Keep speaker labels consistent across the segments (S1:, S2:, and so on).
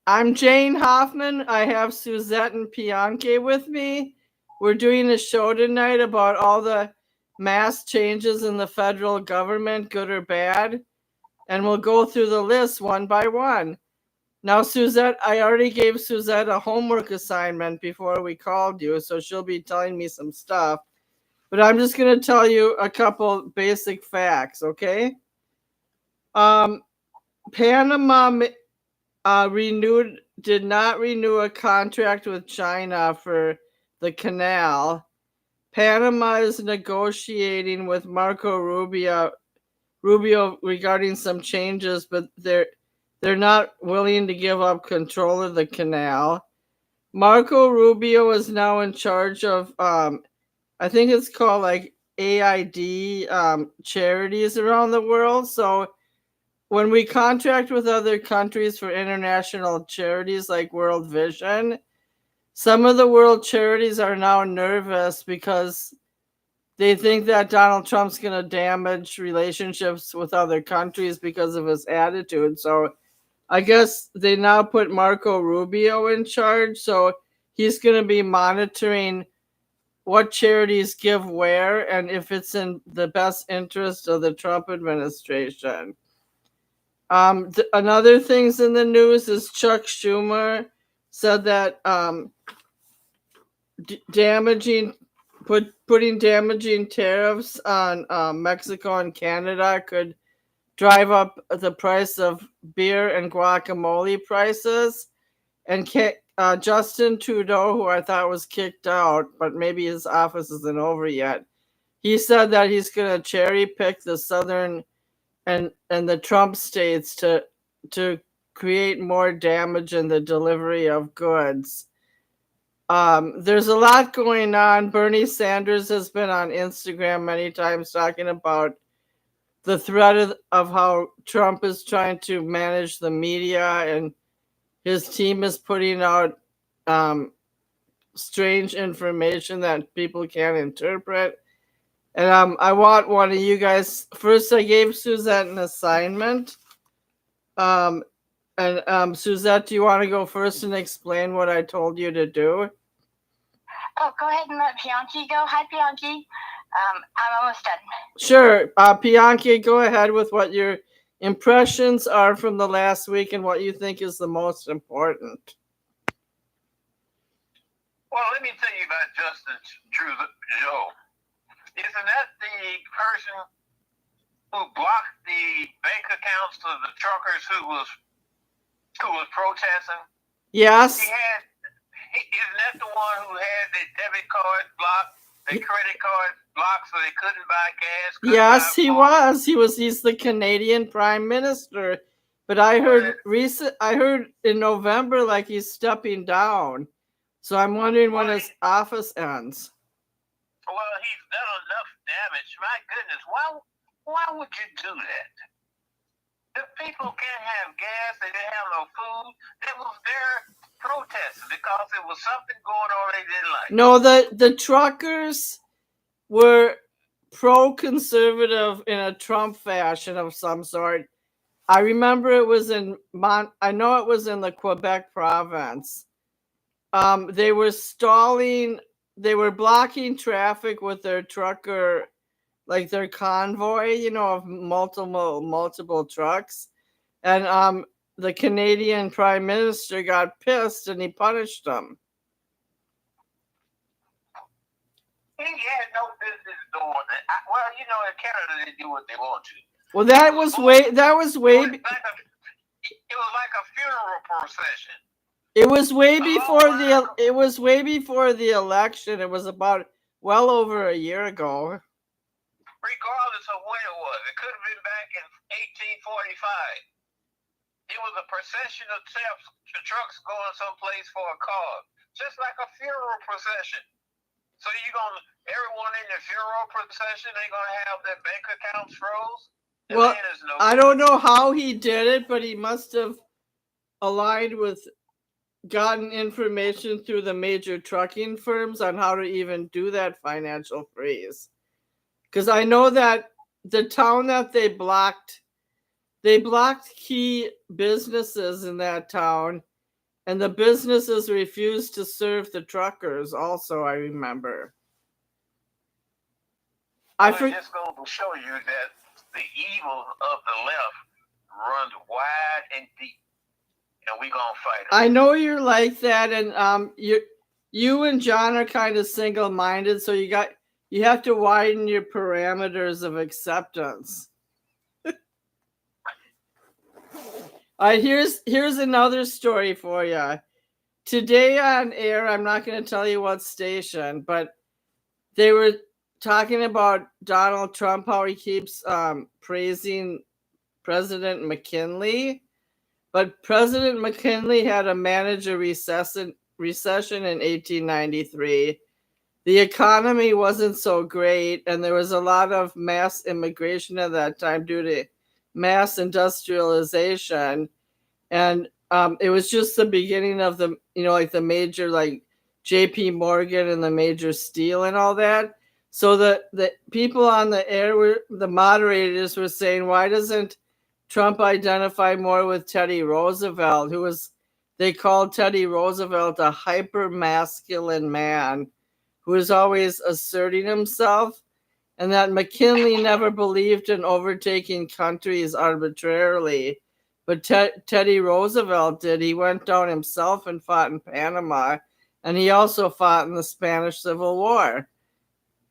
S1: I'm Jane Hoffman. I have Suzette and Bianchi with me. We're doing a show tonight about all the mass changes in the federal government, good or bad. And we'll go through the list one by one. Now, Suzette, I already gave Suzette a homework assignment before we called you, so she'll be telling me some stuff. But I'm just going to tell you a couple basic facts, okay? Panama did not renew a contract with China for the canal. Panama is negotiating with Marco Rubio regarding some changes, but they're not willing to give up control of the canal. Marco Rubio is now in charge of I think it's called like AID charities around the world. So when we contract with other countries for international charities like World Vision, some of the world charities are now nervous because they think that Donald Trump's going to damage relationships with other countries because of his attitude. So I guess they now put Marco Rubio in charge. So he's going to be monitoring what charities give where and if it's in the best interest of the Trump administration. Another things in the news is Chuck Schumer said that putting damaging tariffs on Mexico and Canada could drive up the price of beer and guacamole prices. And Justin Trudeau, who I thought was kicked out, but maybe his office isn't over yet, he said that he's going to cherry pick the southern and the Trump states to create more damage in the delivery of goods. There's a lot going on. Bernie Sanders has been on Instagram many times talking about the threat of how Trump is trying to manage the media, and his team is putting out strange information that people can't interpret. And I want one of you guys. First, I gave Suzette an assignment. Suzette, do you want to go first and explain what I told you to do?
S2: Oh, go ahead and let Bianchi go. Hi, Bianchi. I'm almost done.
S1: Sure. Bianchi, go ahead with what your impressions are from the last week and what you think is the most important.
S3: Well, let me tell you about Justin Trudeau. Isn't that the person who blocked the bank accounts of the truckers who was protesting?
S1: Yes.
S3: Isn't that the one who had the debit card blocked, the credit card blocked, so they couldn't buy gas?
S1: Yes, he was. He's the Canadian Prime Minister. But I heard in November like he's stepping down. So I'm wondering when his office ends.
S3: Well, he's done enough damage. My goodness, why would you do that? The people can't have gas, they didn't have no food. It was their protest because it was something going on they didn't like.
S1: No, the truckers were pro-conservative in a Trump fashion of some sort. I remember it was I know it was in the Quebec province. They were stalling. They were blocking traffic with their trucker, like their convoy, of multiple trucks. And the Canadian Prime Minister got pissed and he punished them.
S3: He had no business doing that. Well, in Canada they do what they want to.
S1: Well, that was way. It was like
S3: a funeral procession.
S1: It was way before the election. It was about well over a year ago.
S3: Regardless of when it was, it could have been back in 1845. It was a procession of trucks going someplace for a cause, just like a funeral procession. So everyone in the funeral procession, they're gonna have their bank accounts froze.
S1: Well, I don't know how he did it, but he must have gotten information through the major trucking firms on how to even do that financial freeze. Because I know that the town that they blocked key businesses in that town, And the businesses refused to serve the truckers also, I remember.
S3: It just goes to show you that the evil of the left runs wide and deep, and we're going to fight it.
S1: I know you're like that, and you and John are kind of single-minded, so you have to widen your parameters of acceptance. All right, here's another story for you. Today on air, I'm not going to tell you what station, but they were talking about Donald Trump, how he keeps praising President McKinley. But President McKinley had to manage a recession in 1893. The economy wasn't so great, and there was a lot of mass immigration at that time due to mass industrialization. And it was just the beginning of the, like the major, like J.P. Morgan and the major steel and all that. So the people on the air, the moderators were saying, why doesn't Trump identify more with Teddy Roosevelt, they called Teddy Roosevelt a hyper-masculine man who was always asserting himself, and that McKinley never believed in overtaking countries arbitrarily. But Teddy Roosevelt did. He went down himself and fought in Panama, and he also fought in the Spanish Civil War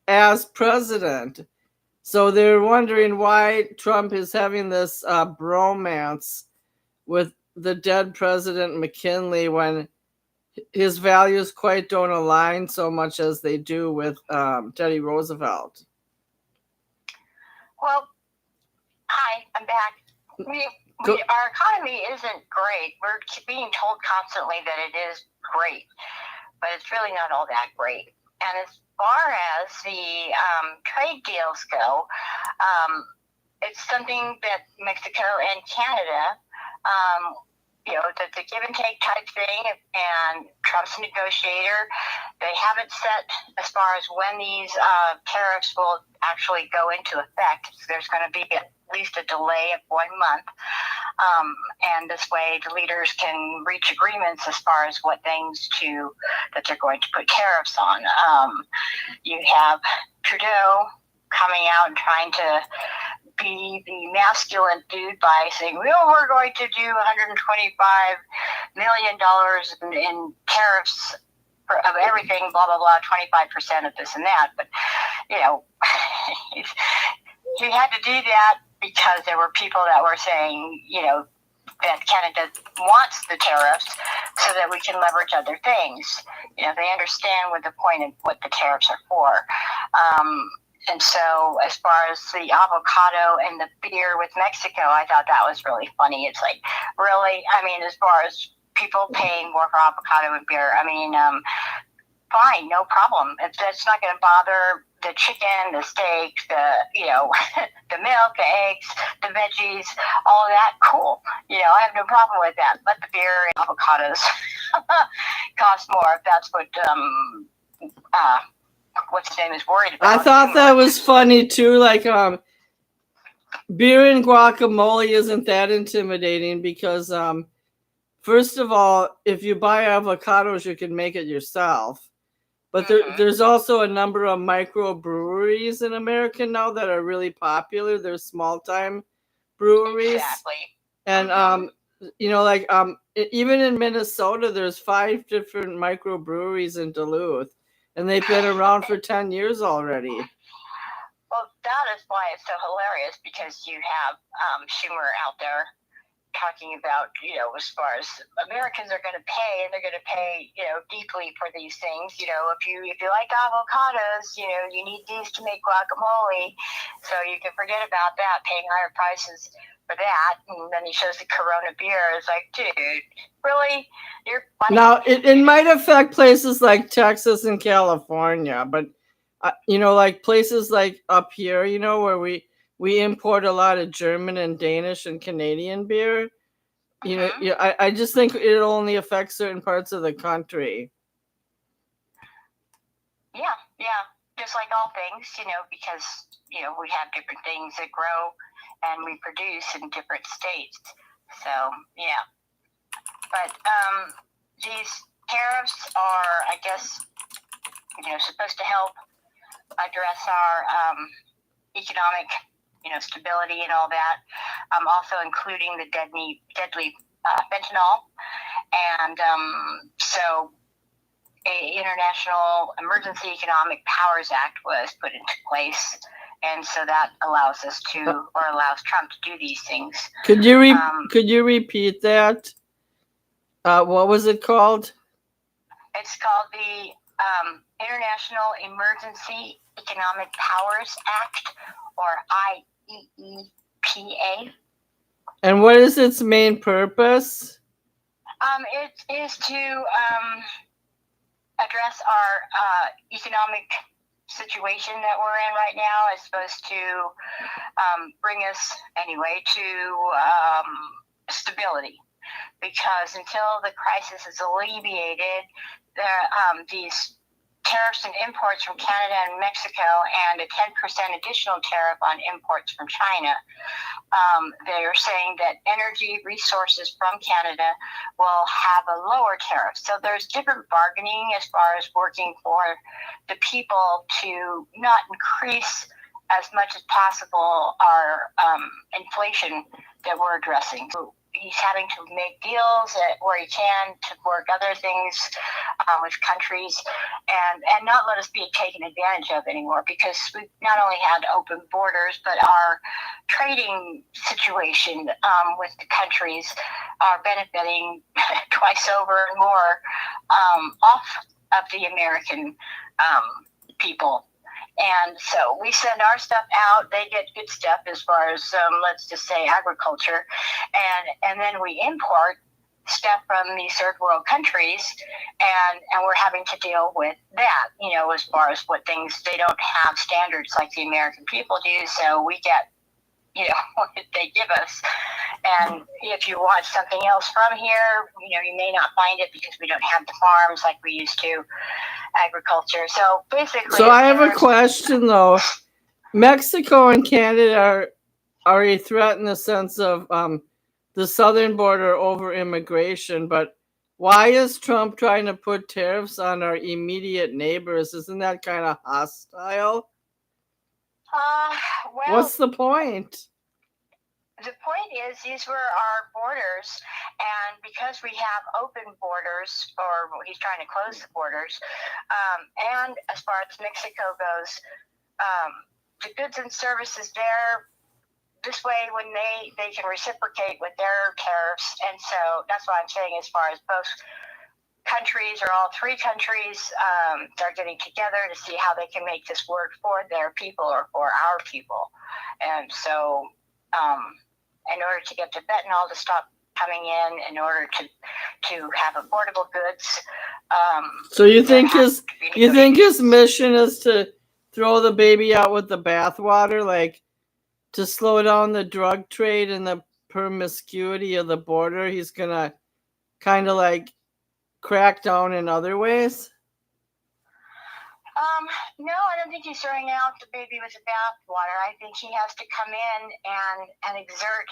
S1: as president. So they're wondering why Trump is having this bromance with the dead President McKinley when his values quite don't align so much as they do with Teddy Roosevelt.
S2: Well, hi, I'm back. Our economy isn't great. We're being told constantly that it is great, but it's really not all that great. And as far as the trade deals go, it's something that Mexico and Canada, the give and take type thing, and Trump's a negotiator. They haven't set as far as when these tariffs will actually go into effect. So there's going to be at least a delay of 1 month. And this way the leaders can reach agreements as far as what things that they're going to put tariffs on. You have Trudeau coming out and trying to be the masculine dude by saying, well, we're going to do $125 million in tariffs of everything, blah, blah, blah, 25% of this and that. But, he had to do that because there were people that were saying, that Canada wants the tariffs so that we can leverage other things. They understand what the point of what the tariffs are for. And so as far as the avocado and the beer with Mexico, I thought that was really funny. It's like, really? I mean, as far as people paying more for avocado and beer, fine, no problem. That's not going to bother the chicken, the steak, the milk, the eggs, the veggies, all of that. Cool. I have no problem with that. Let the beer and avocados cost more if that's what what's his name is worried about.
S1: I thought that was funny too. Like beer and guacamole isn't that intimidating because first of all, if you buy avocados, you can make it yourself. But there's also a number of microbreweries in America now that are really popular. They're small-time breweries.
S2: Exactly.
S1: And, even in Minnesota, there's 5 different microbreweries in Duluth. And they've been around for 10 years already.
S2: Well, that is why it's so hilarious, because you have Schumer out there talking about, as far as Americans are going to pay, and they're going to pay, deeply for these things. If you like avocados, you need these to make guacamole. So you can forget about that, paying higher prices for that. And then he shows the Corona beer. It's like, dude, really? You're funny.
S1: Now, it might affect places like Texas and California, but, like places like up here, where we import a lot of German and Danish and Canadian beer. I just think it'll only affect certain parts of the country.
S2: Yeah, just like all things, because we have different things that grow and we produce in different states. So yeah, but these tariffs are, I guess, supposed to help address our economic, stability and all that. Also including the deadly fentanyl, and so a International Emergency Economic Powers Act was put into place, and so that allows Trump to do these things.
S1: Could you repeat that? What was it called?
S2: It's called the International Emergency Economic Powers Act, or IEEPA.
S1: And what is its main purpose?
S2: It is to address our economic situation that we're in right now. It's supposed to bring us, anyway, to stability. Because until the crisis is alleviated, these tariffs and imports from Canada and Mexico, and a 10% additional tariff on imports from China, they are saying that energy resources from Canada will have a lower tariff. So there's different bargaining as far as working for the people to not increase as much as possible our inflation that we're addressing. So he's having to make deals where he can to work other things with countries and not let us be taken advantage of anymore, because we've not only had open borders, but our trading situation with the countries are benefiting twice over and more off of the American people. And so we send our stuff out. They get good stuff as far as, let's just say, agriculture. And then we import stuff from these third world countries, and we're having to deal with that, as far as what things, they don't have standards like the American people do. So we get, what they give us. And if you want something else from here, you may not find it because we don't have the farms like we used to, agriculture. So basically.
S1: So I have a question though. Mexico and Canada are a threat in the sense of the southern border over immigration, but why is Trump trying to put tariffs on our immediate neighbors? Isn't that kind of hostile?
S2: Well,
S1: what's the point?
S2: The point is, these were our borders, and because we have open borders, or he's trying to close the borders, and as far as Mexico goes, the goods and services there, this way when they can reciprocate with their tariffs. And so that's what I'm saying, as far as both countries, or all three countries, are getting together to see how they can make this work for their people or for our people. And so in order to get the fentanyl to stop coming in order to have affordable goods.
S1: So you think his mission is to throw the baby out with the bathwater, like to slow down the drug trade and the promiscuity of the border? He's gonna kind of like crack down in other ways?
S2: No, I don't think he's throwing out the baby with the bathwater. I think he has to come in and exert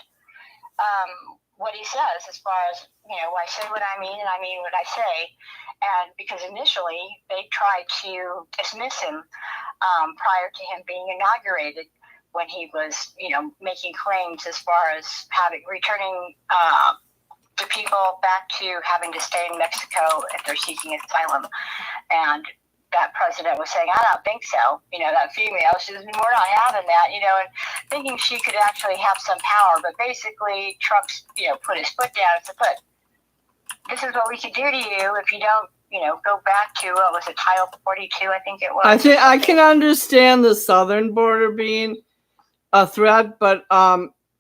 S2: what he says, as far as, I say what I mean and I mean what I say. And because initially they tried to dismiss him prior to him being inaugurated, when he was, making claims as far as returning the people back to having to stay in Mexico if they're seeking asylum. And that president was saying, I don't think so. That female, she says, we're not having that, and thinking she could actually have some power. But basically, Trump's, put his foot down and said, look, this is what we can do to you if you don't, go back to, what was it, Title 42, I think it was.
S1: I think I can understand the southern border being a threat, but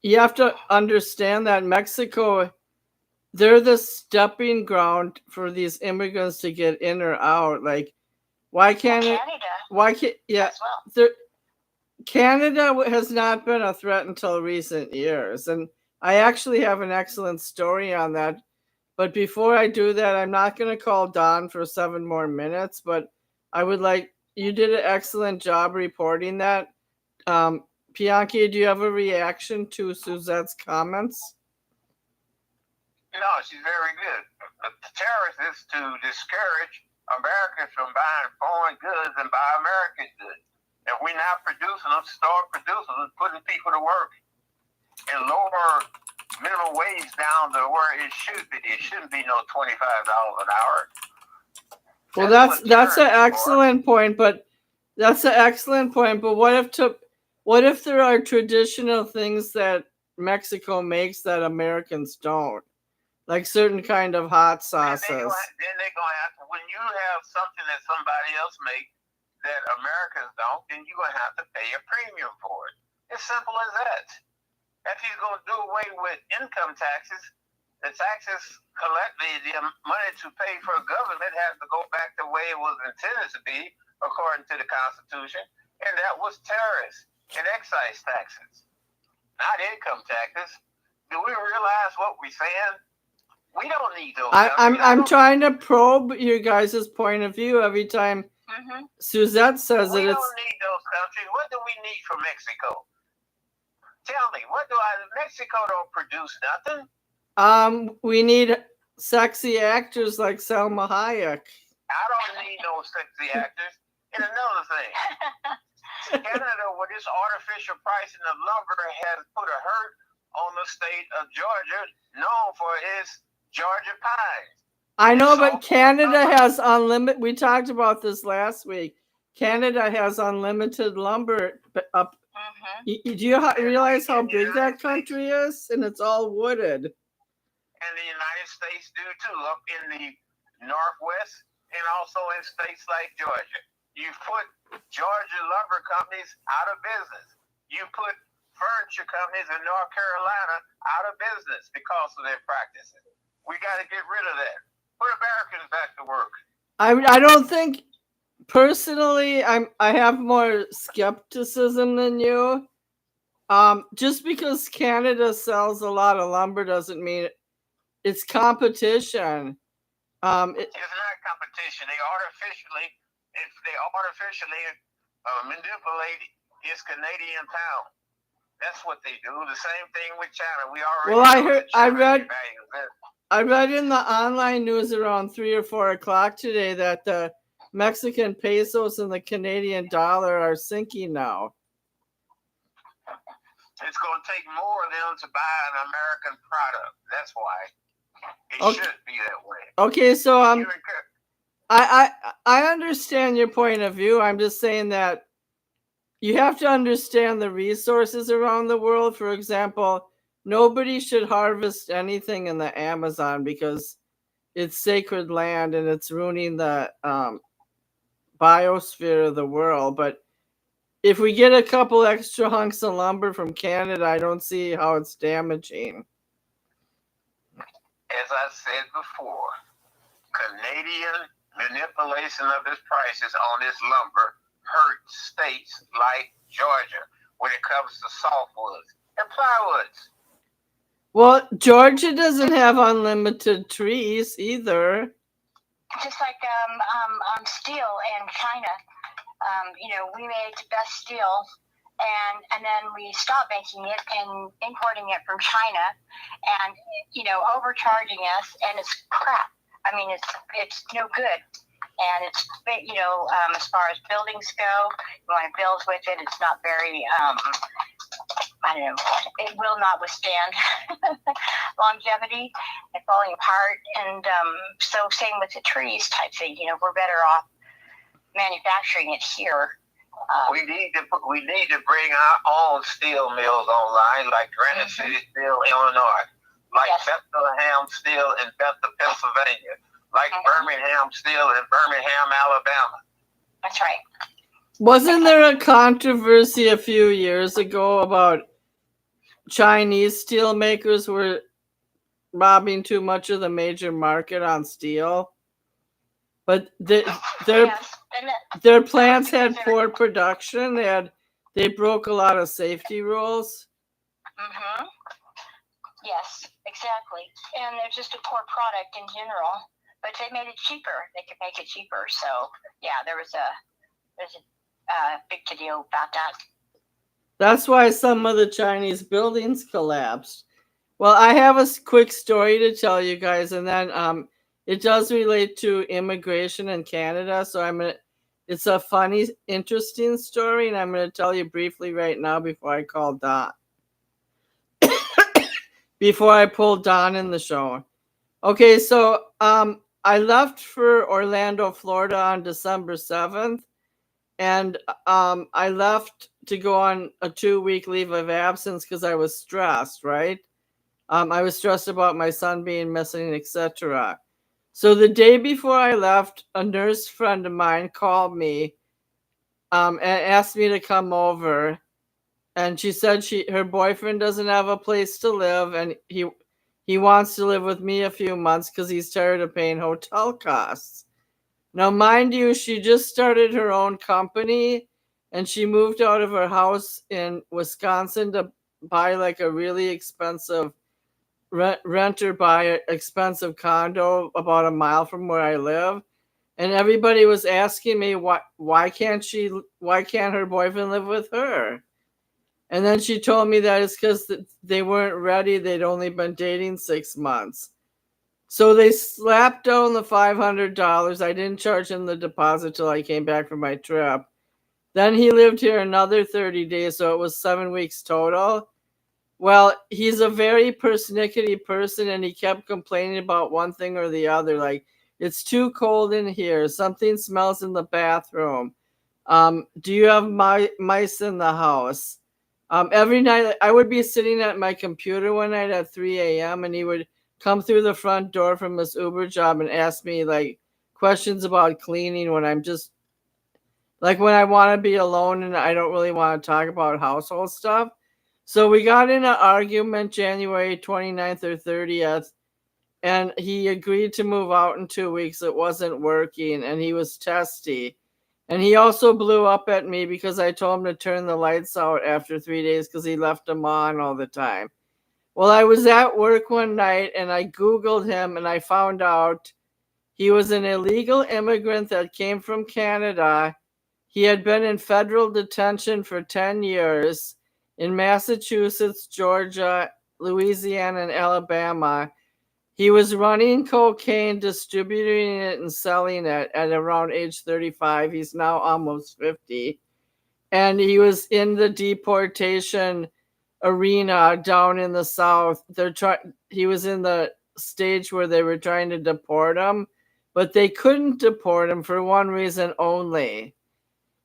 S1: you have to understand that Mexico, they're the stepping ground for these immigrants to get in or out. Like, why can't it?
S2: Canada?
S1: Why can't? Yeah,
S2: well.
S1: Canada has not been a threat until recent years, and I actually have an excellent story on that. But before I do that, I'm not going to call Don for 7 more minutes. But I would like, you did an excellent job reporting that. Bianchi, do you have a reaction to Suzette's comments?
S3: No, she's very good. the tariffs is to discourage Americans from buying foreign goods and buy American goods. If we're not producing them, start producing them, putting people to work, and lower minimum wage down to where it should be. It shouldn't be no $25 an hour.
S1: Well, that's an excellent point, but what if there are traditional things that Mexico makes that Americans don't, like certain kind of hot sauces?
S3: Then they're gonna have to. When you have something that somebody else makes that Americans don't, then you're gonna have to pay a premium for it. It's simple as that. If he's gonna do away with income taxes, the taxes the money to pay for a government has to go back the way it was intended to be, according to the Constitution, and that was tariffs and excise taxes, not income taxes. Do we realize what we're saying? We don't need those.
S1: I'm trying to probe your guys' point of view every time Suzette says
S3: we don't need those countries. What do we need from Mexico? Tell me, Mexico don't produce nothing.
S1: We need sexy actors like Selma Hayek.
S3: I don't need no sexy actors. And another thing, Canada, with this artificial pricing of lumber, has put a hurt on the state of Georgia, known for its Georgia pines.
S1: I know, but Canada has unlimited. We talked about this last week. Canada has unlimited lumber up. Do you realize how big that country is? And it's all wooded.
S3: And the United States do too, up in the Northwest and also in states like Georgia. You put Georgia lumber companies out of business. You put furniture companies in North Carolina out of business because of their practices. We got to get rid of that. Put Americans back to work.
S1: I don't think, personally, I have more skepticism than you. Just because Canada sells a lot of lumber doesn't mean it's competition.
S3: It's not competition. They artificially manipulate its Canadian pound. That's what they do. The same thing with China. We already.
S1: I read in the online news around 3 or 4 o'clock today that the Mexican pesos and the Canadian dollar are sinking now.
S3: It's going to take more of them to buy an American product. That's why it should be that way.
S1: Okay, so I understand your point of view. I'm just saying that you have to understand the resources around the world. For example, nobody should harvest anything in the Amazon because it's sacred land and it's ruining the biosphere of the world. But if we get a couple extra hunks of lumber from Canada, I don't see how it's damaging.
S3: As I said before, Canadian manipulation of its prices on this lumber hurt states like Georgia when it comes to softwoods and plywoods.
S1: Well, Georgia doesn't have unlimited trees either.
S2: Just like steel in China. We made the best steel, and then we stopped making it and importing it from China, and overcharging us, and it's crap. I mean, it's no good, and it's as far as buildings go, you want to build with it. It's not very I don't know. It will not withstand longevity and falling apart, and so same with the trees type thing. We're better off manufacturing it here.
S3: We need to bring our own steel mills online, like Granite City Steel, Illinois, like Bethlehem Steel in Pennsylvania, like Birmingham Steel in Birmingham, Alabama.
S2: That's right.
S1: Wasn't there a controversy a few years ago about Chinese steel makers were robbing too much of the major market on steel? But their plants had poor production. They broke a lot of safety rules.
S2: Yes, exactly. And they're just a poor product in general. But they made it cheaper. They could make it cheaper. So yeah, there's a big to deal about that.
S1: That's why some of the Chinese buildings collapsed. Well, I have a quick story to tell you guys, and then it does relate to immigration in Canada. So it's a funny, interesting story, and I'm going to tell you briefly right now before I call Don. Before I pull Don in the show. Okay, so I left for Orlando, Florida on December 7th, and I left to go on a 2-week leave of absence because I was stressed, right? I was stressed about my son being missing, etc. So the day before I left, a nurse friend of mine called me and asked me to come over, and she said her boyfriend doesn't have a place to live, and he wants to live with me a few months because he's tired of paying hotel costs. Now, mind you, she just started her own company, and she moved out of her house in Wisconsin to buy like a really expensive rent or buy an expensive condo about a mile from where I live. And everybody was asking me why can't her boyfriend live with her? And then she told me that it's because they weren't ready. They'd only been dating 6 months. So they slapped down the $500. I didn't charge him the deposit till I came back from my trip. Then he lived here another 30 days, so it was 7 weeks total. Well, he's a very persnickety person, and he kept complaining about one thing or the other. Like, it's too cold in here. Something smells in the bathroom. Do you have mice in the house? Every night, I would be sitting at my computer one night at 3 a.m., and he would come through the front door from his Uber job and ask me, like, questions about cleaning when I'm just, like, when I want to be alone and I don't really want to talk about household stuff. So we got in an argument January 29th or 30th, and he agreed to move out in 2 weeks. It wasn't working, and he was testy. And he also blew up at me because I told him to turn the lights out after 3 days because he left them on all the time. Well, I was at work one night, and I Googled him, and I found out he was an illegal immigrant that came from Canada. He had been in federal detention for 10 years in Massachusetts, Georgia, Louisiana, and Alabama. He was running cocaine, distributing it, and selling it at around age 35. He's now almost 50. And he was in the deportation arena down in the South. He was in the stage where they were trying to deport him, but they couldn't deport him for one reason only.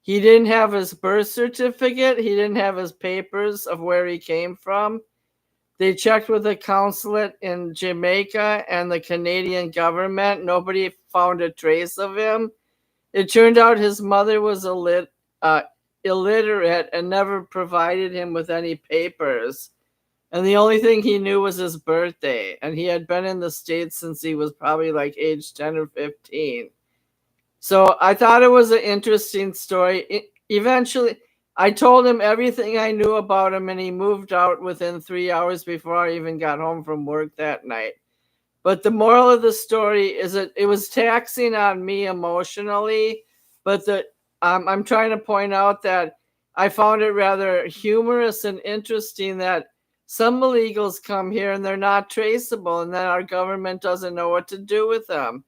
S1: He didn't have his birth certificate. He didn't have his papers of where he came from. They checked with the consulate in Jamaica and the Canadian government. Nobody found a trace of him. It turned out his mother was illiterate and never provided him with any papers. And the only thing he knew was his birthday. And he had been in the States since he was probably like age 10 or 15. So I thought it was an interesting story. Eventually, I told him everything I knew about him, and he moved out within 3 hours before I even got home from work that night. But the moral of the story is that it was taxing on me emotionally, but I'm trying to point out that I found it rather humorous and interesting that some illegals come here and they're not traceable, and then our government doesn't know what to do with them.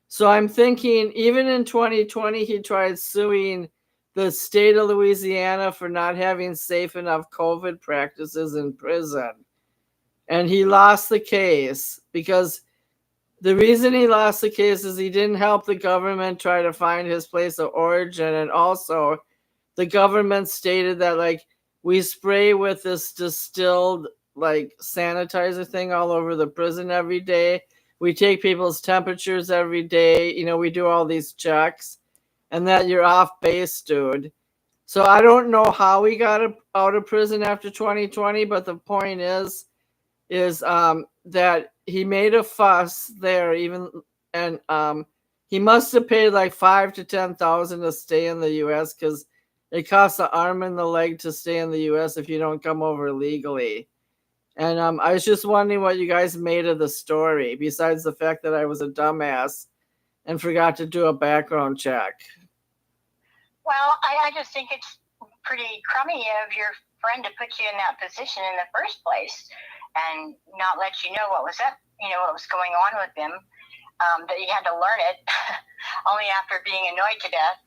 S1: So I'm thinking, even in 2020, he tried suing the state of Louisiana for not having safe enough COVID practices in prison. And he lost the case because the reason he lost the case is he didn't help the government try to find his place of origin. And also, the government stated that, like, we spray with this distilled, like, sanitizer thing all over the prison every day. We take people's temperatures every day. You know, we do all these checks, and that you're off base, dude. So I don't know how he got out of prison after 2020, but the point is that he made a fuss there, and he must have paid like $5,000 to $10,000 to stay in the U.S. because it costs an arm and the leg to stay in the U.S. if you don't come over legally. And I was just wondering what you guys made of the story, besides the fact that I was a dumbass and forgot to do a background check.
S2: Well, I just think it's pretty crummy of your friend to put you in that position in the first place and not let you know what was going on with him. that he had to learn it only after being annoyed to death,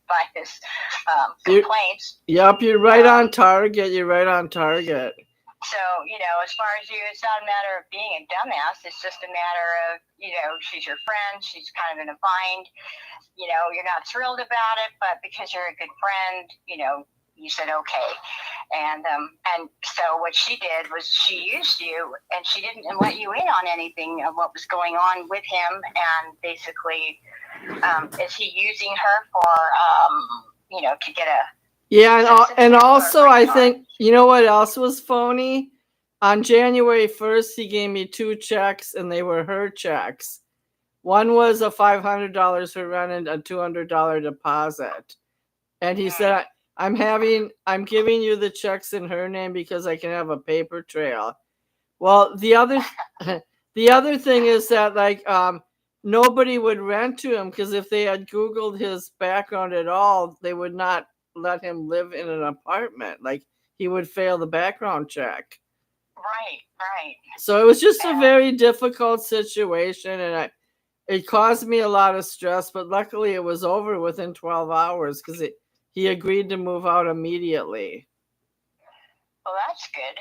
S2: by his complaints.
S1: Yep, you're right on target. You're right on target.
S2: So, as far as you, it's not a matter of being a dumbass. It's just a matter of, she's your friend. She's kind of in a bind. You're not thrilled about it, but because you're a good friend, you said okay. And so what she did was she used you, and she didn't let you in on anything of what was going on with him. And basically, is he using her for, to get a...
S1: Yeah, and also I think, you know what else was phony? On January 1st, he gave me 2 checks, and they were her checks. One was a $500 for rent and a $200 deposit. And he said, I'm giving you the checks in her name because I can have a paper trail. Well, the other thing is that, like, nobody would rent to him, because if they had Googled his background at all, they would not let him live in an apartment. Like, he would fail the background check.
S2: Right.
S1: So it was just a very difficult situation, and it caused me a lot of stress, but luckily it was over within 12 hours because he agreed to move out immediately.
S2: Well, that's good.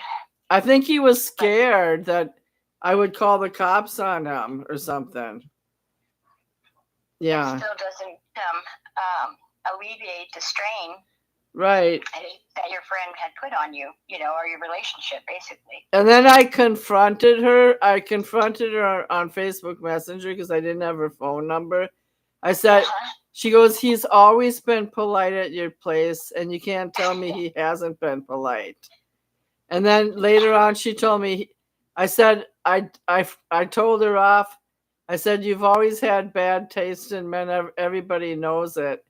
S1: I think he was scared that I would call the cops on him or something. Yeah.
S2: It still doesn't alleviate the strain.
S1: Right.
S2: That your friend had put on you, or your relationship, basically.
S1: And then I confronted her. On Facebook Messenger because I didn't have her phone number. I said, She goes, he's always been polite at your place, and you can't tell me he hasn't been polite. And then later on, she told me, I said, I told her off. I said, you've always had bad taste in men. Everybody knows it.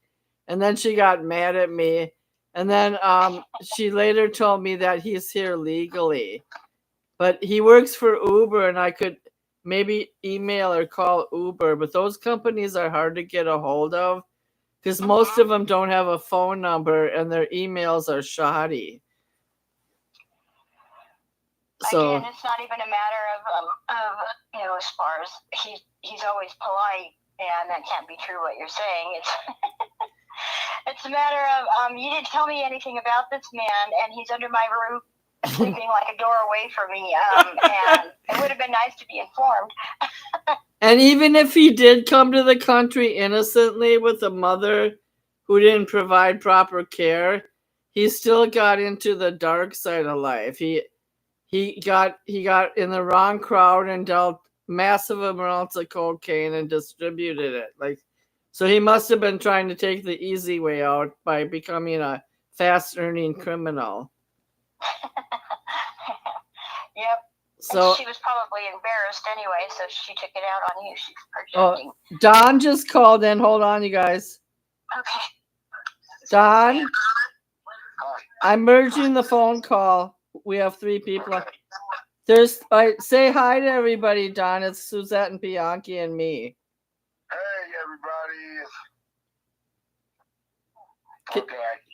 S1: And then she got mad at me. And then she later told me that he's here legally. But he works for Uber, and I could maybe email or call Uber. But those companies are hard to get a hold of because most of them don't have a phone number, and their emails are shoddy. So,
S2: again, it's not even a matter of as far as he's always polite, and that can't be true what you're saying. It's a matter of you didn't tell me anything about this man, and he's under my roof, sleeping like a door away from me. And it would have been nice to be informed.
S1: And even if he did come to the country innocently with a mother who didn't provide proper care, he still got into the dark side of life. He got in the wrong crowd and dealt massive amounts of cocaine and distributed it. So he must have been trying to take the easy way out by becoming a fast-earning criminal.
S2: Yep.
S1: So
S2: and she was probably embarrassed anyway, so she took it out on you. She's projecting.
S1: Don just called in. Hold on, you guys.
S2: Okay.
S1: Don, I'm merging the phone call. We have 3 people. Say hi to everybody, Don. It's Suzette and Bianchi and me.
S3: Hey, everybody.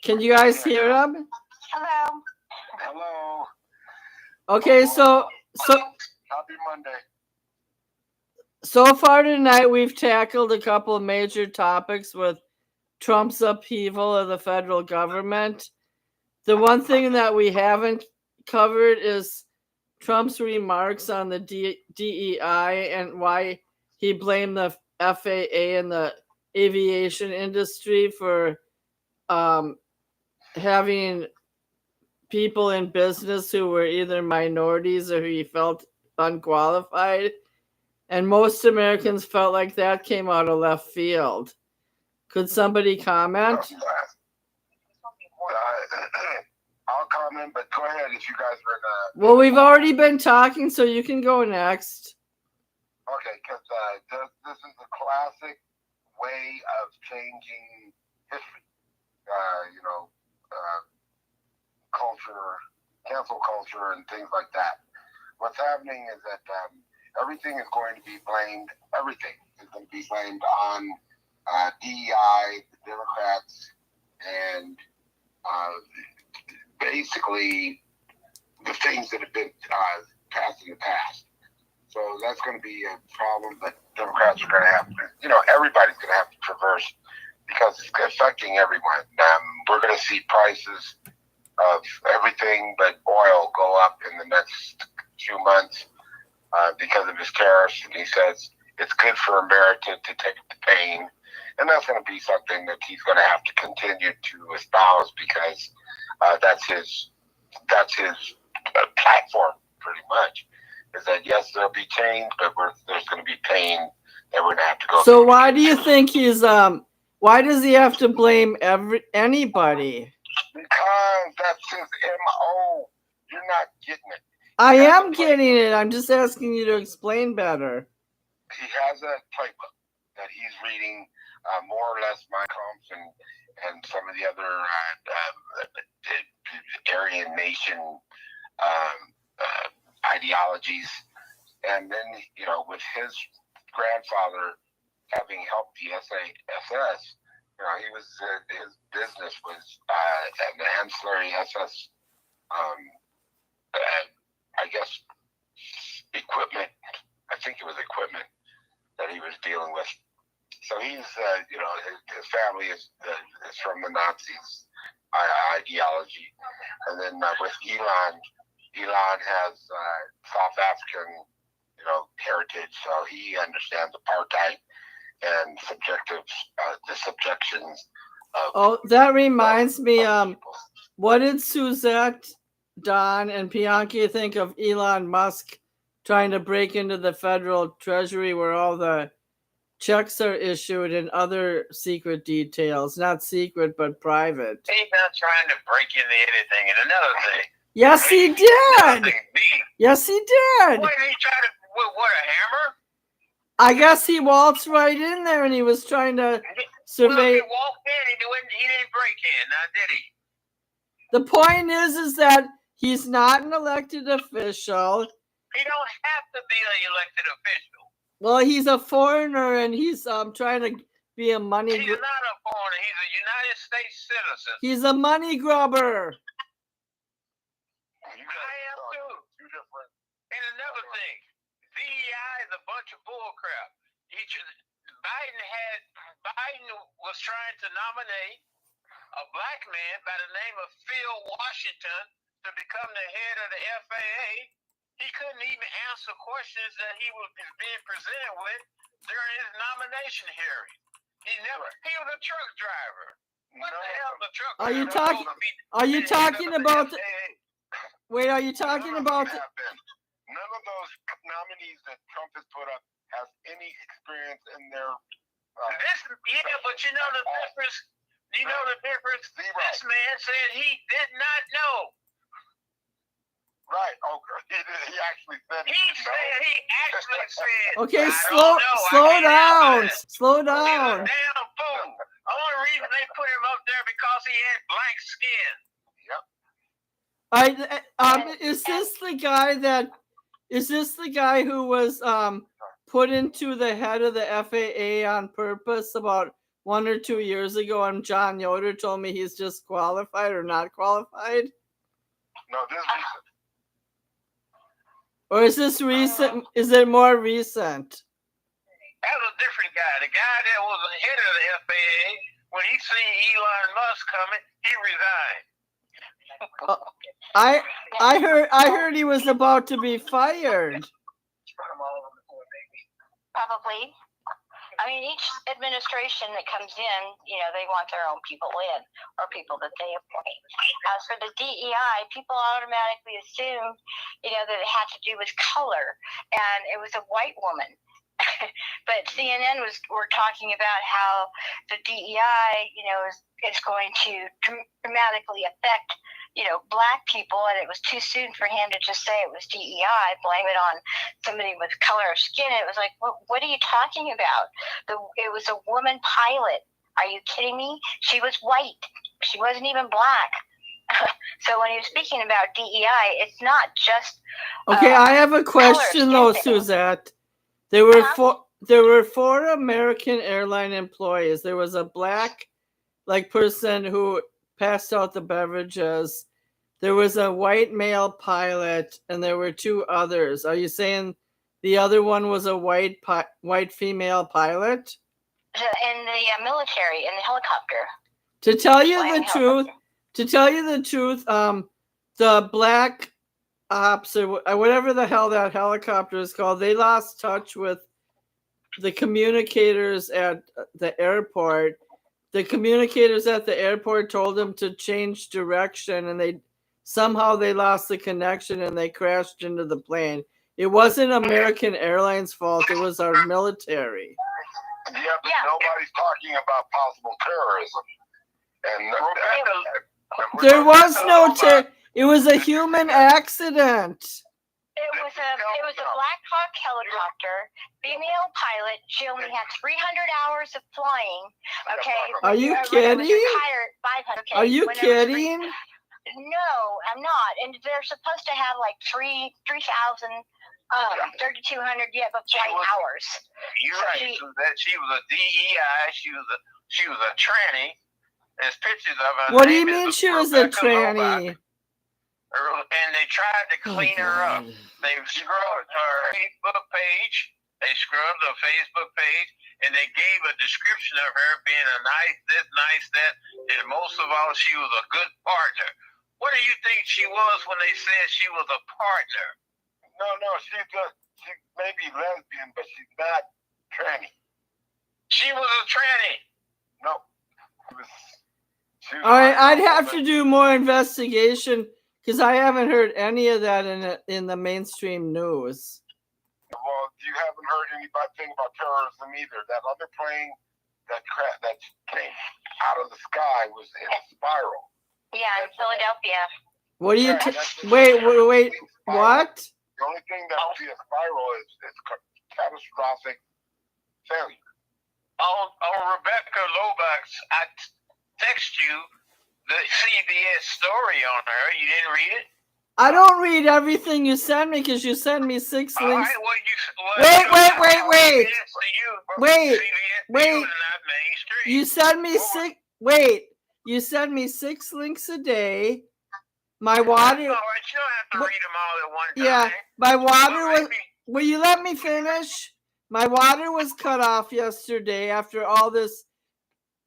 S1: Can you guys hear them?
S2: Hello.
S1: Okay, so
S3: happy Monday.
S1: So far tonight, we've tackled a couple of major topics with Trump's upheaval of the federal government. The one thing that we haven't covered is Trump's remarks on the DEI and why he blamed the FAA and the aviation industry for having people in business who were either minorities or who he felt unqualified. And most Americans felt like that came out of left field. Could somebody comment?
S3: I'll comment, but go ahead if you guys are
S1: Well, we've already been talking, so you can go next.
S3: Okay, because this is a classic way of changing history. Culture, cancel culture, and things like that. What's happening is that everything is going to be blamed. Everything is going to be blamed on DEI, the Democrats, and basically the things that have been passed in the past. So that's going to be a problem. But
S4: Democrats are going to have to, everybody's going to have to traverse because it's affecting everyone. We're going to see prices of everything but oil go up in the next few months because of his tariffs. And he says it's good for America to take the pain. And that's going to be something that he's going to have to continue to espouse because that's his platform, pretty much. Is that yes, there'll be change, but there's going to be pain that we're going to have to go through.
S1: So why do you think he's why does he have to blame anybody?
S4: Because that's his MO. You're not getting it.
S1: I am getting it. I'm just asking you to explain better.
S4: He has a playbook that he's reading, more or less my comps and some of the other Aryan nation ideologies. And then, with his grandfather having helped the SAS, he was his business was an ancillary SS, I guess, equipment. I think it was equipment that he was dealing with. So he's, his family is from the Nazis ideology, and then with Elon has South African, heritage, so he understands apartheid and the subjections of.
S1: Oh, that reminds me. What did Suzette, Don, and Bianchi think of Elon Musk trying to break into the federal treasury where all the checks are issued and other secret details? Not secret, but private.
S3: He's not trying to break into anything. And another thing.
S1: Yes, he did. Yes, he did.
S3: What did he try to? What, a hammer?
S1: I guess he waltzed right in there and he was trying to survey.
S3: Well, he walked in. He didn't break in, now did he?
S1: The point is that he's not an elected official.
S3: He don't have to be an elected official.
S1: Well, he's a foreigner and he's trying to be a money.
S3: He's not a foreigner. He's a United States citizen.
S1: He's a money grubber.
S3: I am too. And another thing, DEI is a bunch of bullcrap. Biden was trying to nominate a black man by the name of Phil Washington to become the head of the FAA. He couldn't even answer questions that he was being presented with during his nomination hearing. He was a truck driver. What the hell is a truck driver?
S1: Are you talking about wait, are you talking about
S4: none of those nominees that Trump has put up has any experience in their
S3: but you know the difference. You know the difference. Zero. This man said he did not know.
S4: Right. Okay. He actually said
S3: he actually said.
S1: Okay, slow down. Slow down.
S3: He's a damn fool. The only reason they put him up there because he had black skin.
S4: Yep.
S1: Is this the guy who was put into the head of the FAA on purpose about 1 or 2 years ago, and John Yoder told me he's just qualified or not qualified?
S4: No, this is recent.
S1: Or is this recent? Is it more recent?
S3: That was a different guy. The guy that was the head of the FAA, when he seen Elon Musk coming, he resigned.
S1: I heard he was about to be fired.
S2: Probably. I mean, each administration that comes in, they want their own people in or people that they appoint. As for the DEI, people automatically assume, that it had to do with color, and it was a white woman. But CNN were talking about how the DEI, is going to dramatically affect, black people, and it was too soon for him to just say it was DEI, blame it on somebody with color of skin. It was like, what are you talking about? It was a woman pilot. Are you kidding me? She was white. She wasn't even black. So when he was speaking about DEI, it's not just.
S1: Okay, I have a question though, Suzette. There were 4 American airline employees. There was a black person who passed out the beverages. There was a white male pilot, and there were 2 others. Are you saying the other one was a white female pilot.
S2: In the military, in the helicopter.
S1: To tell you
S2: Flying
S1: the truth, the black ops or whatever the hell that helicopter is called, they lost touch with the communicators at the airport. The communicators at the airport told them to change direction, and they lost the connection and they crashed into the plane. It wasn't American Airlines' fault. It was our military.
S4: Yeah, but nobody's talking about possible terrorism. And
S1: there was no it was a human accident.
S2: It was a Black Hawk helicopter, female pilot. She only had 300 hours of flying. Okay.
S1: Are you kidding?
S2: Retired 500. Okay.
S1: Are you kidding?
S2: No, I'm not. And they're supposed to have like 3,000, 3,200 but flight hours.
S3: You're right. She was a DEI. She was a tranny. There's pictures of her.
S1: What do you mean she was a tranny?
S3: And they tried to clean her up. They scrubbed her Facebook page. They scrubbed her Facebook page, and they gave a description of her being a nice this, nice that, and most of all, she was a good partner. What do you think she was when they said she was a partner?
S4: No, she may be lesbian, but she's not tranny.
S3: She was a tranny.
S4: No.
S1: All right, I'd have to do more investigation because I haven't heard any of that in the mainstream news.
S4: Well, you haven't heard anything about terrorism either. That other plane that came out of the sky was in a spiral.
S2: Yeah, in Philadelphia.
S1: What do you? Wait. What?
S4: The only thing that will be a spiral is catastrophic failure.
S3: On Rebecca Loebach's, I text you the CBS story on her. You didn't read it?
S1: I don't read everything you send me because you send me 6 links.
S3: All right,
S1: Wait. You send me six. Wait. You send me 6 links a day. My water.
S3: You don't have to read them all at one time.
S1: Yeah, my water was. Will you let me finish? My water was cut off yesterday after all this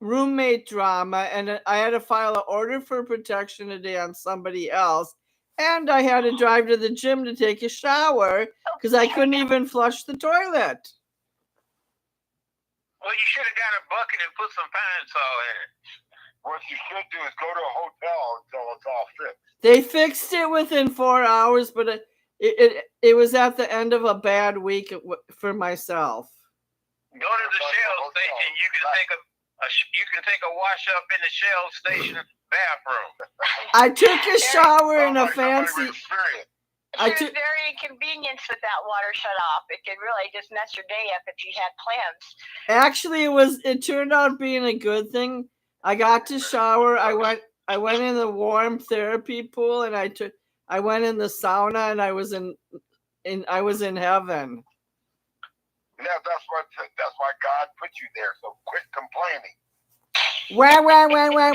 S1: roommate drama, and I had to file an order for protection today on somebody else. And I had to drive to the gym to take a shower because I couldn't even flush the toilet.
S3: Well, you should have got a bucket and put some pine saw in it.
S4: What you should do is go to a hotel until it's all fixed.
S1: They fixed it within 4 hours, but it was at the end of a bad week for myself.
S3: Go to the Shell station. You can take a wash up in the Shell station bathroom.
S1: I took a shower in a fancy.
S2: She was very inconvenienced with that water shut off. It could really just mess your day up if you had plans.
S1: Actually, it turned out being a good thing. I got to shower. I went in the warm therapy pool, and I went in the sauna, and I was in heaven.
S4: Yeah, that's why God put you there. So quit complaining.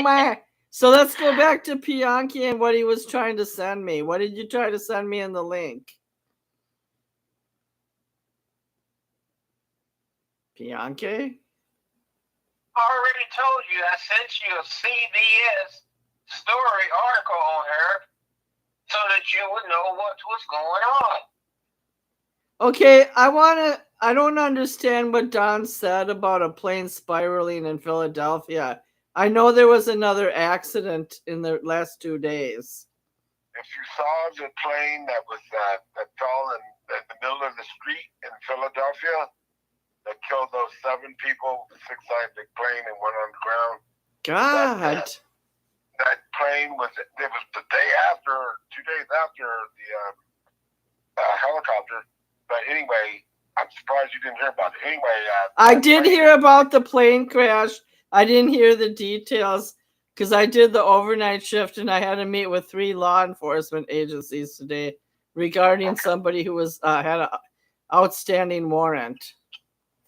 S1: Wah. So let's go back to Bianchi and what he was trying to send me. What did you try to send me in the link? Bianchi?
S3: I already told you. I sent you a CBS story article on her so that you would know what's going on.
S1: Okay, I don't understand what Don said about a plane spiraling in Philadelphia. I know there was another accident in the last 2 days.
S4: If you saw the plane that fell in the middle of the street in Philadelphia, that killed those 7 people, 6-sided big plane and went on the ground.
S1: God.
S4: That plane was the day after, 2 days after the helicopter. But anyway, I'm surprised you didn't hear about it. Anyway,
S1: I did hear about the plane crash. I didn't hear the details because I did the overnight shift and I had to meet with 3 law enforcement agencies today regarding somebody who had an outstanding warrant.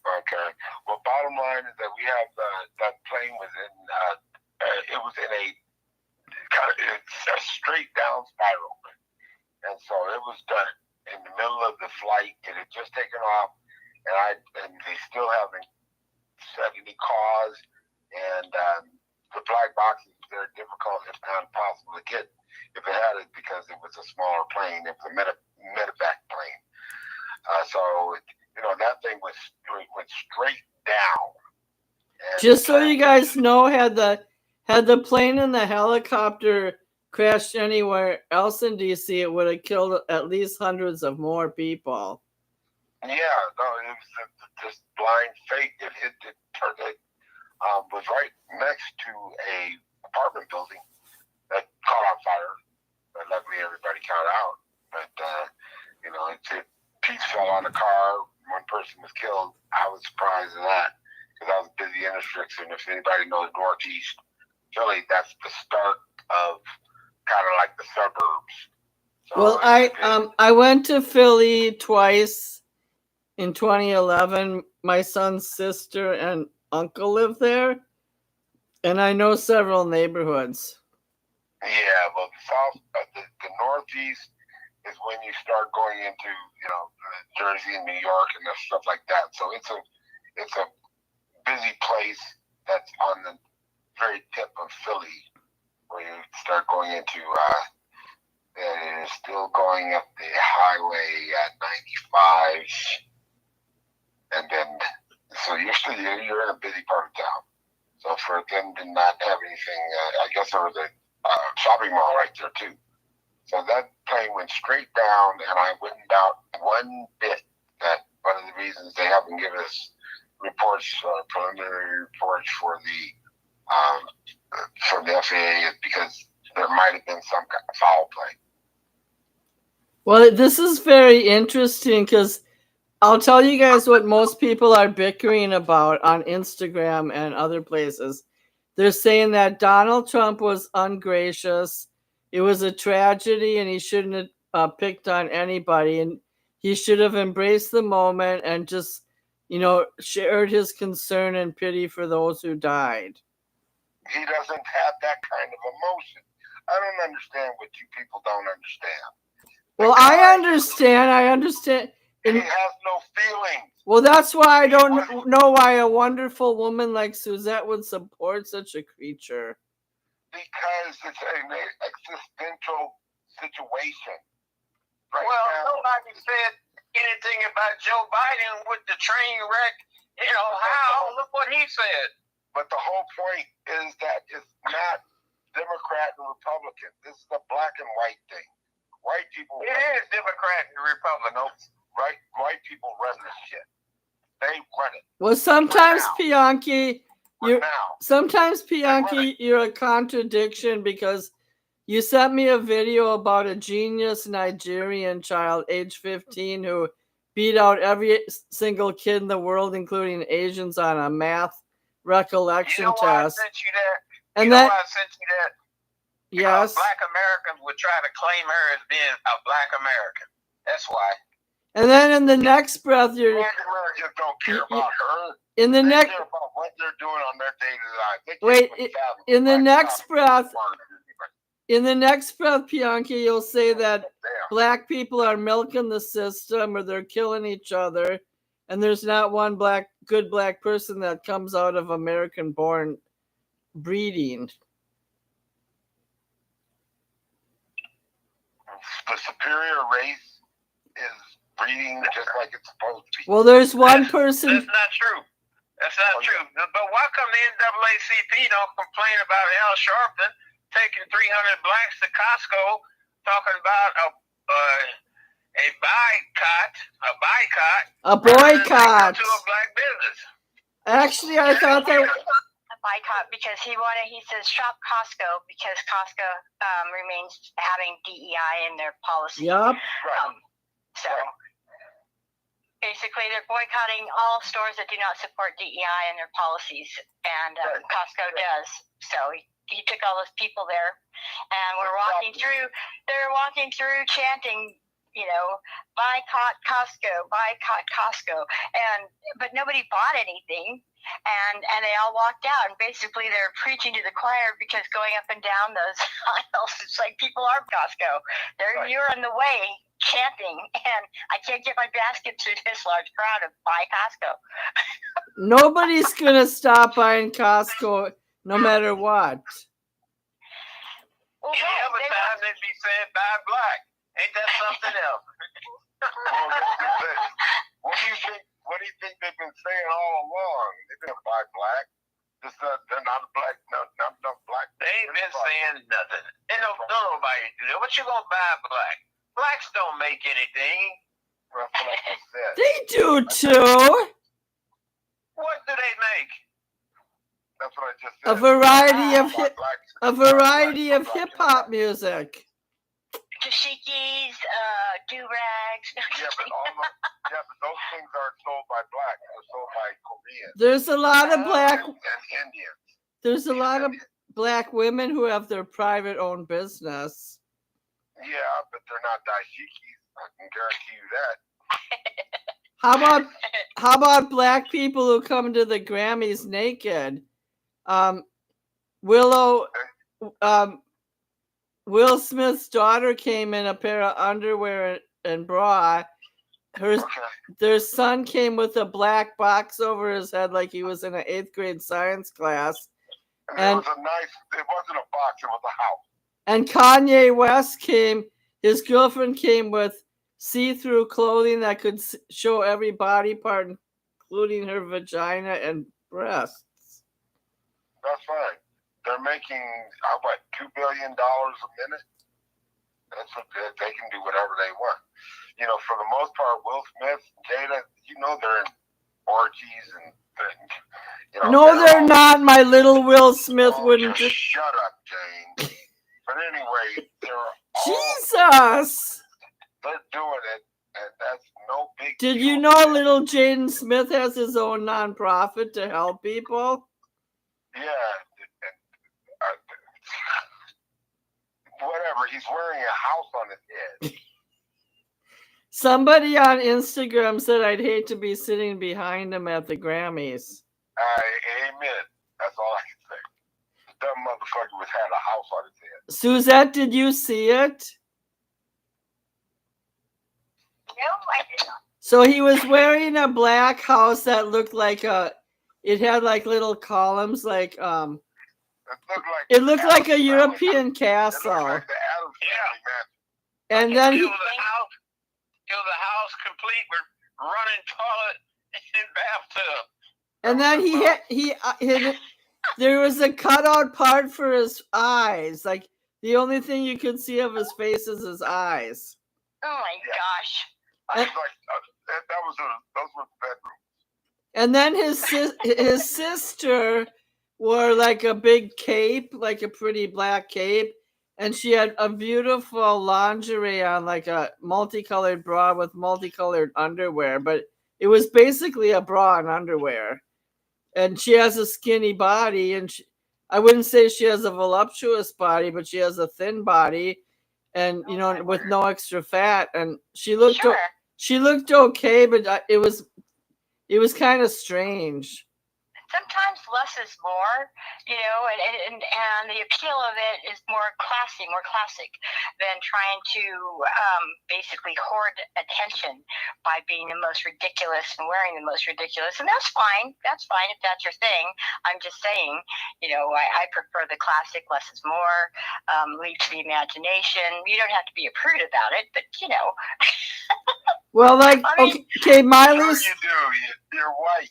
S4: Okay. Well, bottom line is that we have that plane was in a straight down spiral, and so it was done. And in the middle of the flight. It had just taken off, and they still haven't set any cause. And the black boxes are very difficult, if not impossible to get if it had it, because it was a smaller plane. It was a medevac plane. So that thing went straight down. And
S1: just so you guys know, had the plane and the helicopter crashed anywhere else in DC, it would have killed at least hundreds of more people.
S4: Yeah, no, it was just blind fate. It was right next to a apartment building that caught on fire. But luckily, everybody got out. But it piece fell on the car. One person was killed. I was surprised at that because I was busy intersection. If anybody knows Northeast Philly, that's the start of kind of like the suburbs. So
S1: well, I went to Philly twice in 2011. My son's sister and uncle live there, and I know several neighborhoods.
S4: Yeah, well, the Northeast is when you start going into Jersey and New York and stuff like that. So it's a busy place that's on the very tip of Philly, where you start going into. It is still going up the highway at 95, and then so you're in a busy part of town. So for them to not have anything, I guess there was a shopping mall right there too. So that plane went straight down, and I wouldn't doubt one bit that one of the reasons they haven't given us reports, preliminary reports for the FAA is because there might have been some kind of foul play.
S1: Well, this is very interesting because I'll tell you guys what most people are bickering about on Instagram and other places. They're saying that Donald Trump was ungracious. It was a tragedy, and he shouldn't have picked on anybody. And he should have embraced the moment and just, shared his concern and pity for those who died.
S4: He doesn't have that kind of emotion. I don't understand what you people don't understand.
S1: Well, I understand.
S4: He has no feelings.
S1: Well, that's why I don't know why a wonderful woman like Suzette would support such a creature.
S4: Because it's an existential situation.
S3: Right now, nobody said anything about Joe Biden with the train wreck. Look what he said.
S4: But the whole point is that it's not Democrat and Republican. This is a black and white thing. White people.
S3: It is Democrat and Republican.
S4: No, white people run this shit. They run it.
S1: Well, sometimes Bianchi, you're a contradiction because you sent me a video about a genius Nigerian child, age 15, who beat out every single kid in the world, including Asians, on a math recollection test.
S3: Why I sent you that?
S1: And
S3: why I sent you that?
S1: Yes.
S3: Black Americans would try to claim her as being a black American. That's why.
S1: And then in the next breath,
S4: Black Americans don't care about her. They care about what they're doing on their daily life.
S1: In the next breath, Bianchi, you'll say that black people are milking the system or they're killing each other, and there's not one good black person that comes out of American-born breeding.
S4: The superior race is breeding just like it's supposed to be.
S1: Well, there's one person.
S3: That's not true. That's not true. But why come the NAACP don't complain about Al Sharpton taking 300 blacks to Costco, talking about a boycott to a black business?
S1: Actually, I thought that.
S2: Boycott because he says shop Costco because Costco remains having DEI in their policy.
S1: Yep.
S2: So basically, they're boycotting all stores that do not support DEI in their policies, and Costco does. So he took all those people there, and we're walking through. They're walking through chanting, boycott Costco, but nobody bought anything. And they all walked out, and basically they're preaching to the choir because going up and down those aisles, it's like people are Costco. You're in the way camping, and I can't get my basket through this large crowd of buy Costco.
S1: Nobody's gonna stop by in Costco no matter what.
S2: Well,
S3: Any
S2: right,
S3: other
S2: they
S3: time they'd be saying buy black. Ain't that something else?
S4: Well, what do you think they've been saying all along? They've been buy black. They're not a black. Not black.
S3: They ain't been saying nothing. Ain't nobody do that. What you gonna buy black? Blacks don't make anything.
S4: That's what I just said.
S1: They do too.
S3: What do they make?
S4: That's what I just said.
S1: A variety of
S4: Black
S1: hip hop music.
S2: dashikis, do-rags.
S4: Yeah, but those things aren't sold by black. They're sold by Koreans
S1: There's a lot of black.
S4: and Indians.
S1: There's a lot of black women who have their private owned business.
S4: Yeah, but they're not dashikis. I can guarantee you that.
S1: How about black people who come to the Grammys naked? Will Smith's daughter came in a pair of underwear and bra. Their son came with a black box over his head like he was in an 8th grade science class.
S4: And it wasn't a box, it was a house.
S1: And Kanye West his girlfriend came with see-through clothing that could show every body part, including her vagina and breasts.
S4: That's fine. They're making, $2 billion a minute? That's what they can do whatever they want. You know, for the most part, Will Smith, Jada, they're in orgies and
S1: no, they're not. My little Will Smith wouldn't.
S4: Just shut up, Jane. But anyway,
S1: Jesus!
S4: They're doing it, and that's no big
S1: deal. Did you know little Jaden Smith has his own nonprofit to help people?
S4: Yeah. Whatever. He's wearing a house on his head.
S1: Somebody on Instagram said I'd hate to be sitting behind him at the Grammys.
S4: Amen. That's all I can say. The dumb motherfucker had a house on his head.
S1: Suzette, did you see it?
S2: No, I did not.
S1: So he was wearing a black house that looked like it had like little columns, like it looked like a European castle.
S4: It looked like the Addams Family mansion.
S1: And then
S3: it was a house complete with running toilet and bathtub.
S1: And then there was a cutout part for his eyes. Like the only thing you could see of his face is his eyes.
S2: Oh my gosh.
S4: Those were the bedrooms.
S1: And then his sister wore like a big cape, like a pretty black cape. And she had a beautiful lingerie on, like a multicolored bra with multicolored underwear. But it was basically a bra and underwear. And she has a skinny body. And I wouldn't say she has a voluptuous body, but she has a thin body. And, with no extra fat. And she looked okay, but it was kind of strange.
S2: Sometimes less is more, and the appeal of it is more classy, more classic than trying to basically hoard attention by being the most ridiculous and wearing the most ridiculous. And that's fine. That's fine if that's your thing. I'm just saying, I prefer the classic, less is more, leave to the imagination. You don't have to be a prude about it, but,
S1: Well, okay, Miley's...
S4: Sure you do. You're white.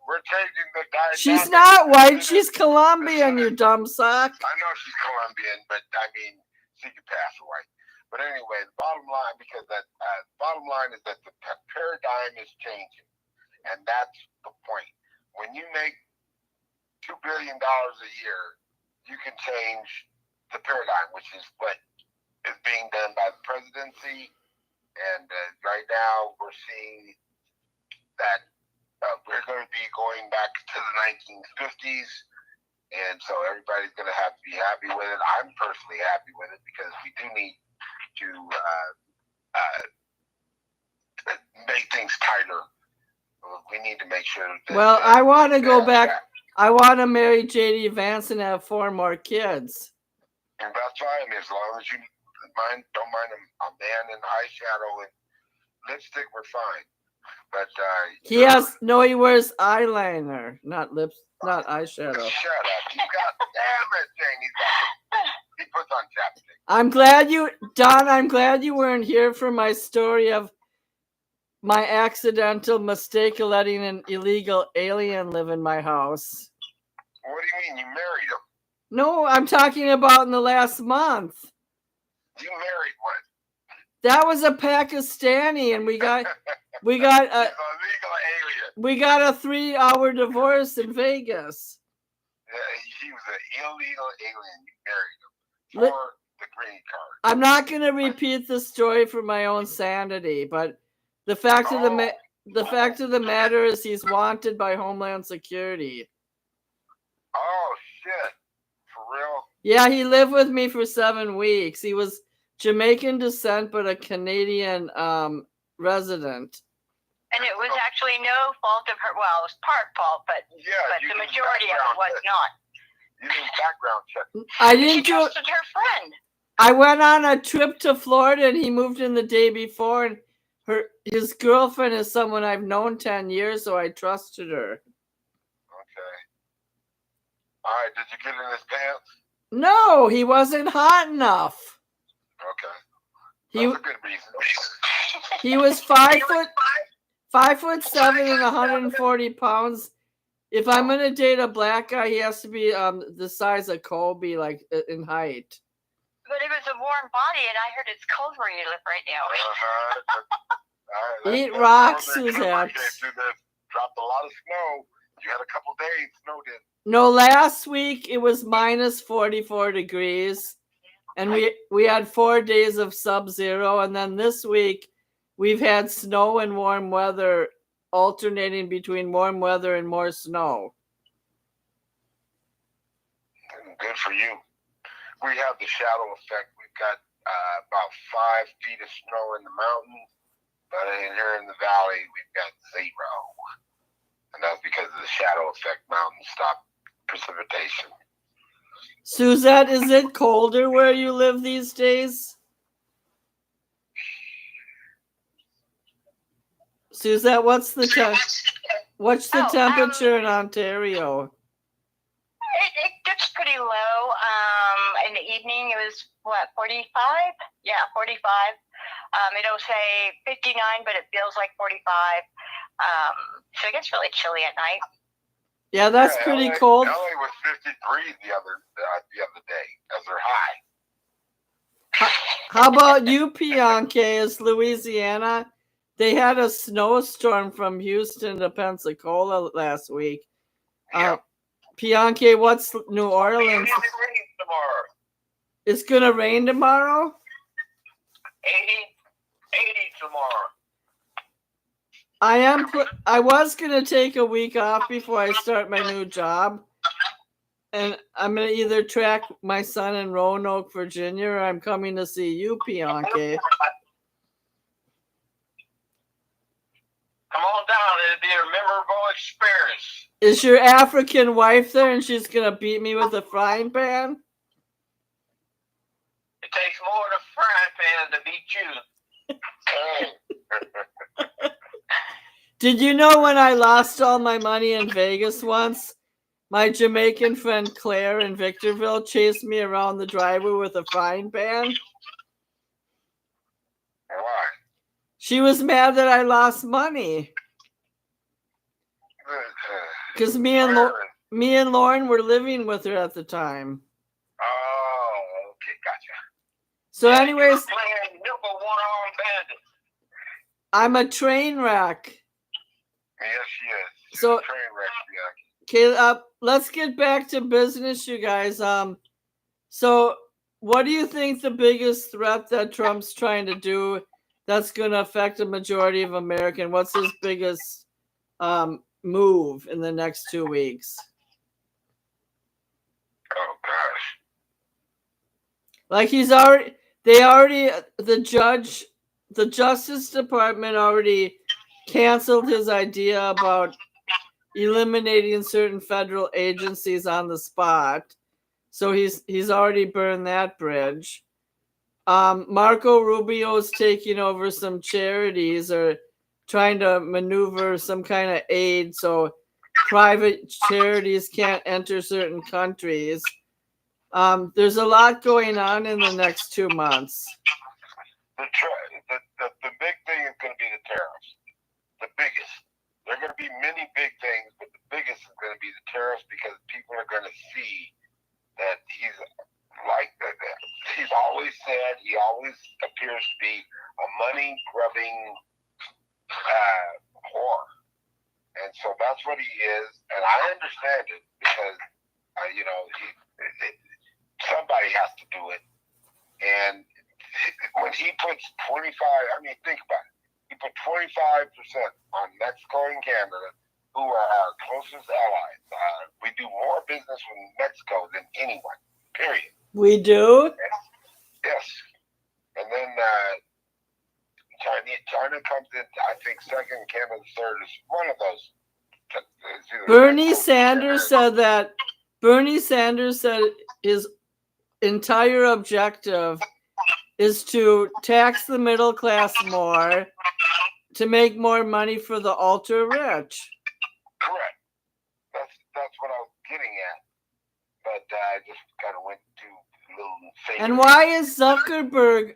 S4: We're changing the dynamic.
S1: She's not white. She's Colombian, you dumb suck.
S4: I know she's Colombian, but she could pass for white. But anyway, the bottom line, is that the paradigm is changing, and that's the point. When you make $2 billion a year, you can change the paradigm, which is what is being done by the presidency. And right now, we're seeing that. We're going to be going back to the 1950s, and so everybody's going to have to be happy with it. I'm personally happy with it because we do need to make things tighter. We need to make sure that...
S1: Well, I want to go back. I want to marry J.D. Vance and have 4 more kids.
S4: And that's fine, as long as you don't mind a man in eyeshadow and lipstick. We're fine. But
S1: he wears eyeliner, not eyeshadow.
S4: Shut up! He puts on chapstick.
S1: I'm glad you weren't here for my story of my accidental mistake of letting an illegal alien live in my house.
S4: What do you mean? You married him?
S1: No, I'm talking about in the last month.
S4: You married one?
S1: That was a Pakistani, and we got
S4: He's a legal alien.
S1: We got a 3-hour divorce in Vegas.
S4: He was an illegal alien. You married him for the green card.
S1: I'm not going to repeat the story for my own sanity, but the fact of the matter is he's wanted by Homeland Security.
S4: Oh shit! For real?
S1: Yeah, he lived with me for 7 weeks. He was Jamaican descent, but a Canadian resident.
S2: And it was actually no fault of her. Well, it was part fault, but the majority of it was not.
S4: You did background check.
S1: I didn't
S2: She trusted her friend.
S1: I went on a trip to Florida, and he moved in the day before, and his girlfriend is someone I've known 10 years, so I trusted her.
S4: Okay. All right. Did you get in his pants?
S1: No, he wasn't hot enough.
S4: Okay. That's a good reason.
S1: He was 5'7" and 140 pounds. If I'm gonna date a black guy, he has to be the size of Kobe, like in height.
S2: But it was a warm body, and I heard it's cold where you live right now.
S1: Eat rocks, Suzette.
S4: Dropped a lot of snow. You had a couple days, snow did.
S1: No, last week it was minus 44 degrees, and we had 4 days of sub-zero, and then this week we've had snow and warm weather alternating between warm weather and more snow.
S4: Good for you. We have the shadow effect. We've got about 5 feet of snow in the mountains, but in here in the valley, we've got 0. And that's because of the shadow effect. Mountains stop precipitation.
S1: Suzette, is it colder where you live these days? Suzette, what's the temperature in Ontario?
S2: It gets pretty low. In the evening, it was, 45? Yeah, 45. It'll say 59, but it feels like 45. So it gets really chilly at night.
S1: Yeah, that's pretty cold.
S4: LA was 53 the other day as their high.
S1: How about you, Bianca? Is Louisiana? They had a snowstorm from Houston to Pensacola last week. Bianca, what's New Orleans? It's gonna rain tomorrow.
S3: 80 tomorrow.
S1: I was gonna take a week off before I start my new job, and I'm gonna either track my son in Roanoke, Virginia, or I'm coming to see you, Bianca.
S3: Come on down. It'll be a memorable experience.
S1: Is your African wife there, and she's gonna beat me with a frying pan?
S3: It takes more than a frying pan to beat you.
S1: Did you know when I lost all my money in Vegas once, my Jamaican friend Claire in Victorville chased me around the driveway with a frying pan?
S4: Why?
S1: She was mad that I lost money. Because me and Lauren were living with her at the time.
S4: Oh, okay, gotcha.
S1: So anyways,
S3: Playing nimble one-armed bandit.
S1: I'm a train wreck.
S4: Yes, she is. She's
S1: So-
S4: a train wreck, yeah.
S1: Okay, let's get back to business, you guys. So what do you think the biggest threat that Trump's trying to do that's going to affect a majority of Americans? What's his biggest move in the next 2 weeks?
S4: Oh gosh.
S1: Like the Justice Department already canceled his idea about eliminating certain federal agencies on the spot. So he's already burned that bridge. Marco Rubio's taking over some charities or trying to maneuver some kind of aid so private charities can't enter certain countries. There's a lot going on in the next 2 months.
S4: The big thing is going to be the tariffs. The biggest. There are going to be many big things, but the biggest is going to be the tariffs because people are going to see that he's like that. He's always said he always appears to be a money grubbing whore, and so that's what he is. And I understand it because somebody has to do it. And when he puts 25, I mean, think about it. He put 25% on Mexico and Canada, who are our closest allies. We do more business with Mexico than anyone, period.
S1: We do?
S4: Yes. And then China comes in, I think, second, Canada third. Is one of those.
S1: Bernie Sanders said his entire objective is to tax the middle class more to make more money for the ultra rich.
S4: Correct. That's what I was getting at. But I just kind of went to a little fake.
S1: And why is Zuckerberg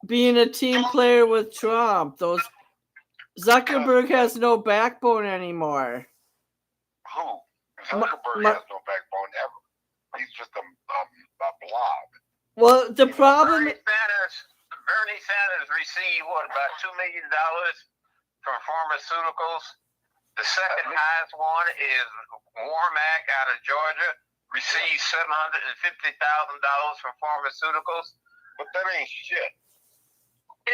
S1: being a team player with Trump? Zuckerberg has no backbone anymore.
S4: Who? Zuckerberg has no backbone ever. He's just a blob.
S1: Well, the problem.
S3: Bernie Sanders received about $2 million from pharmaceuticals. The second highest one is Warmack out of Georgia, received $750,000 from pharmaceuticals.
S4: But that ain't shit.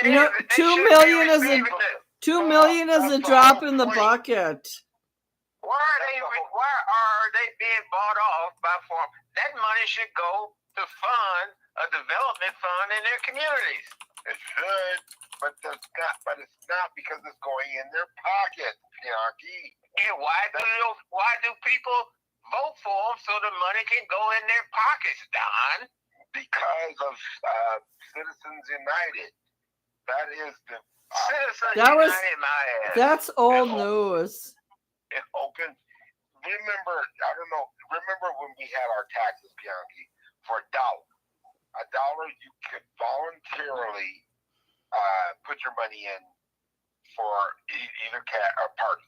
S1: $2 million is a drop in the bucket.
S3: Why are they being bought off by farm? That money should go to fund a development fund in their communities.
S4: It should, but it's not because it's going in their pocket, Bianchi.
S3: And why do people vote for them so the money can go in their pockets, Don?
S4: Because of Citizens United. That is the
S3: Citizens United.
S1: That's old news.
S4: It opened. Remember when we had our taxes, Bianchi, for $1. $1 you could voluntarily put your money in for either or party.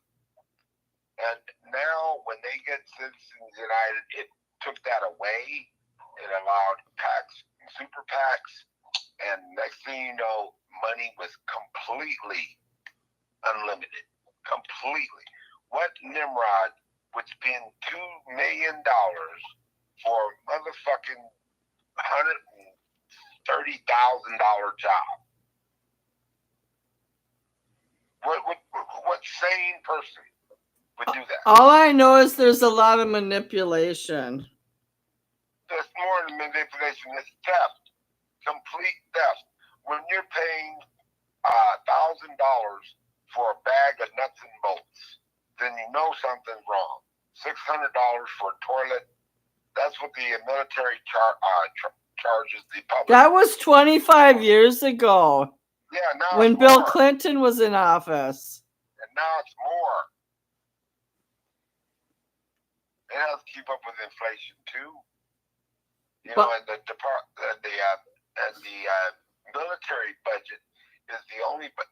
S4: And now when they get Citizens United, it took that away. It allowed PACs, super PACs, and next thing you know, money was completely unlimited. Completely. What Nimrod would spend $2 million for a motherfucking $130,000 job? What sane person would do that?
S1: All I know is there's a lot of manipulation.
S4: There's more than manipulation. It's theft. Complete theft. When you're paying $1,000 for a bag of nuts and bolts, then you know something's wrong. $600 for a toilet. That's what the military charges the public.
S1: That was 25 years ago.
S4: Yeah, now
S1: when
S4: it's
S1: Bill
S4: more.
S1: Clinton was in office.
S4: And now it's more. It has to keep up with inflation too. And the military budget is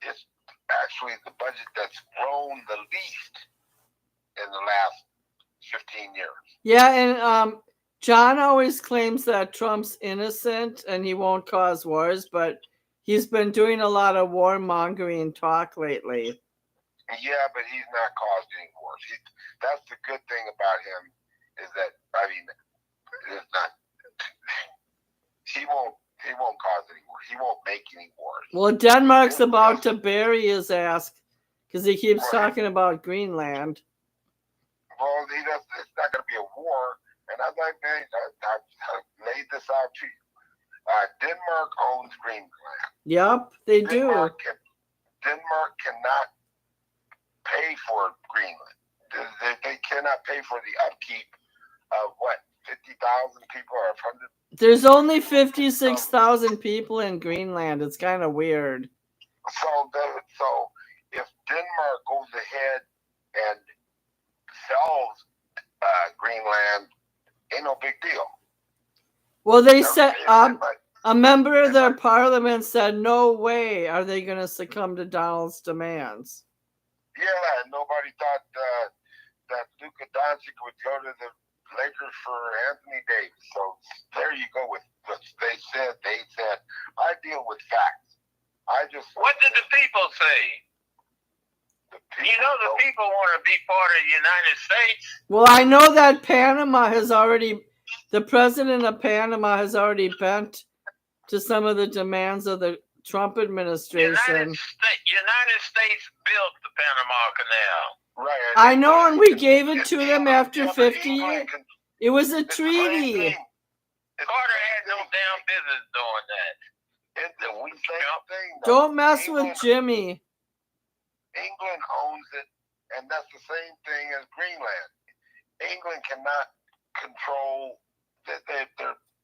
S4: it's actually the budget that's grown the least in the last 15 years.
S1: Yeah, and John always claims that Trump's innocent and he won't cause wars, but he's been doing a lot of warmongering talk lately.
S4: Yeah, but he's not caused any wars. That's the good thing about him is that it's not. He won't cause any wars. He won't make any wars.
S1: Well, Denmark's about to bury his ass because he keeps talking about Greenland.
S4: Well, it's not going to be a war. And I've laid this out to you. Denmark owns Greenland.
S1: Yep, they do.
S4: Denmark cannot pay for Greenland. They cannot pay for the upkeep of 50,000 people or 100.
S1: There's only 56,000 people in Greenland. It's kind of weird.
S4: So if Denmark goes ahead and sells Greenland, ain't no big deal.
S1: Well, they said a member of their parliament said, "No way are they going to succumb to Donald's demands."
S4: Yeah, nobody thought that Luka Doncic would go to the Lakers for Anthony Davis. So there you go with what they said. They said, I deal with facts.
S3: What did the people say? The people want to be part of the United States.
S1: Well, I know that the president of Panama has already bent to some of the demands of the Trump administration.
S3: United States built the Panama Canal.
S4: Right.
S1: I know, and we gave it to them after 50 years. It was a treaty.
S3: Carter had no damn business doing that.
S1: Don't mess with Jimmy.
S4: England owns it, and that's the same thing as Greenland. England cannot control that.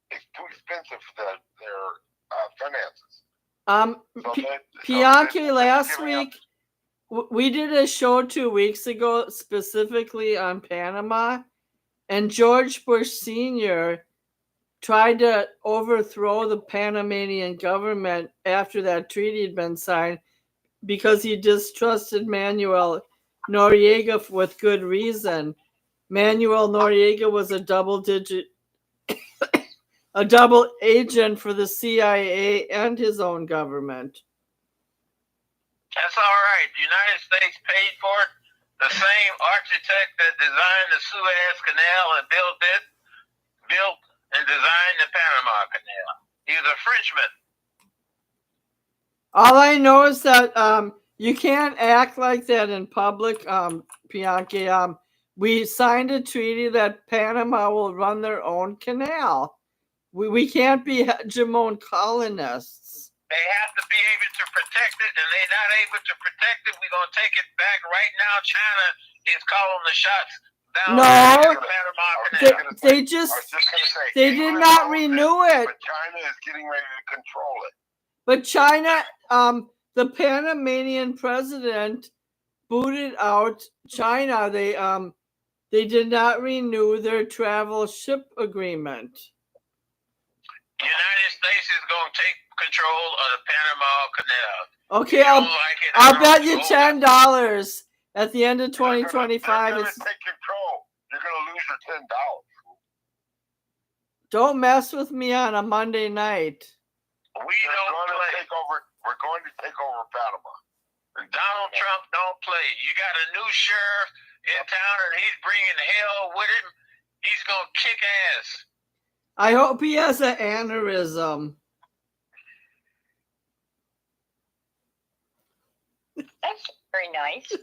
S4: It's too expensive for their finances.
S1: Bianchi, last week we did a show 2 weeks ago specifically on Panama, and George Bush Sr. tried to overthrow the Panamanian government after that treaty had been signed because he distrusted Manuel Noriega with good reason. Manuel Noriega was a double agent for the CIA and his own government.
S3: That's all right. The United States paid for it. The same architect that designed the Suez Canal and built and designed the Panama Canal. He's a Frenchman.
S1: All I know is that you can't act like that in public, Bianchi. We signed a treaty that Panama will run their own canal. We can't be hegemon colonists.
S3: They have to be able to protect it, and they're not able to protect it. We're going to take it back. Right now, China is calling the shots down the Panama Canal.
S1: They did not renew it.
S4: But China is getting ready to control it.
S1: But China, the Panamanian president booted out China. They did not renew their travel ship agreement.
S3: The United States is going to take control of the Panama Canal.
S1: Okay, I'll bet you $10 at the end of 2025.
S4: They're going to take control. You're going to lose your $10.
S1: Don't mess with me on a Monday night.
S3: We're going
S4: to take over Panama.
S3: Donald Trump don't play. You got a new sheriff in town, and he's bringing hell with him. He's going to kick ass.
S1: I hope he has an aneurysm.
S2: That's very nice.
S4: Yeah,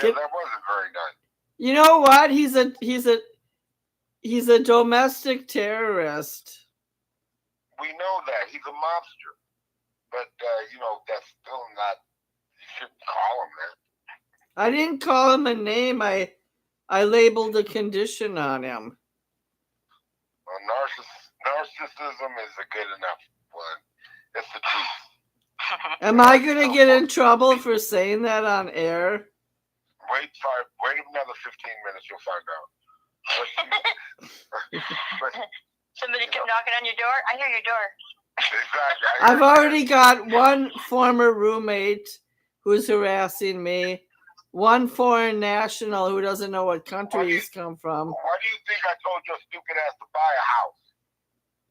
S4: that wasn't very nice.
S1: You know what? He's a domestic terrorist.
S4: We know that. He's a mobster. But, that's still not, you shouldn't call him that.
S1: I didn't call him a name. I labeled a condition on him.
S4: Well, narcissism is a good enough one. It's the truth.
S1: Am I going to get in trouble for saying that on air?
S4: Wait another 15 minutes, you'll find out.
S2: Somebody come knocking on your door? I hear your door.
S4: Exactly.
S1: I've already got one former roommate who's harassing me, one foreign national who doesn't know what country he's come from.
S4: Why do you think I told your stupid ass to buy a house?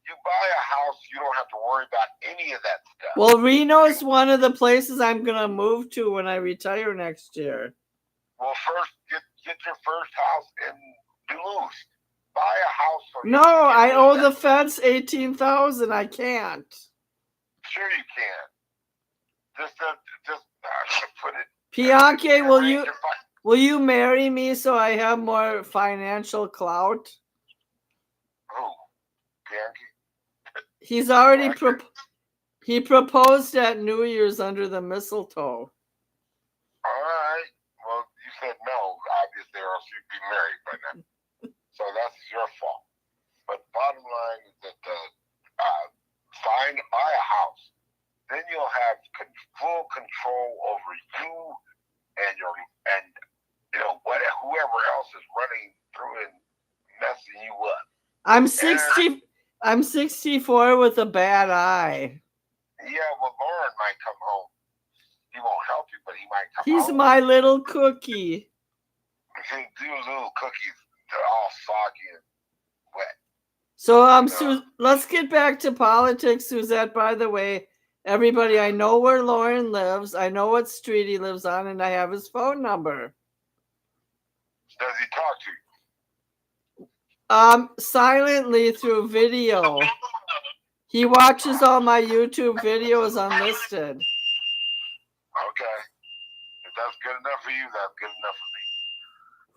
S4: You buy a house, you don't have to worry about any of that stuff.
S1: Well, Reno's one of the places I'm going to move to when I retire next year.
S4: Well, first, get your first house in Duluth. Buy a house.
S1: No, I owe the feds $18,000. I can't.
S4: Sure you can. Just put it.
S1: Bianchi, will you marry me so I have more financial clout?
S4: Who? Bianchi?
S1: He's already he proposed at New Year's under the mistletoe.
S4: All right. Well, you said no, obviously, or else you'd be married by now. So that's your fault. But bottom line is that find buy a house, then you'll have full control over you and whoever else is running through and messing you up.
S1: I'm 64 with a bad eye.
S4: Yeah, well, Lauren might come home. He won't help you, but he might come
S1: He's
S4: home.
S1: my little cookie.
S4: See, these little cookies, they're all soggy and wet.
S1: So let's get back to politics, Suzette. By the way, everybody, I know where Lauren lives. I know what street he lives on, and I have his phone number.
S4: Does he talk to you?
S1: Silently through video. He watches all my YouTube videos unlisted.
S4: Okay. If that's good enough for you, that's good enough for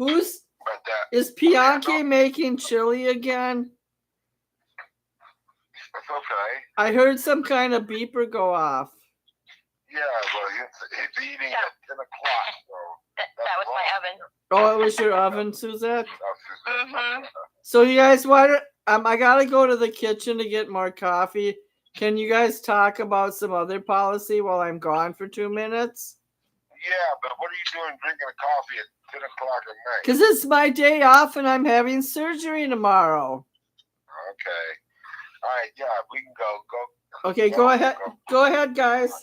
S4: me.
S1: Is Bianchi making chili again?
S4: It's okay.
S1: I heard some kind of beeper go off.
S4: Yeah, well, it's eating at 10 o'clock, so.
S2: That was my oven.
S1: Oh, it was your oven, Suzette?
S2: Mm-hmm.
S1: So you guys, I gotta go to the kitchen to get more coffee. Can you guys talk about some other policy while I'm gone for 2 minutes?
S4: Yeah, but what are you doing drinking a coffee at 10 o'clock at night?
S1: Because it's my day off and I'm having surgery tomorrow.
S4: Okay. All right, yeah, we can go.
S1: Okay, go ahead. Go ahead, guys.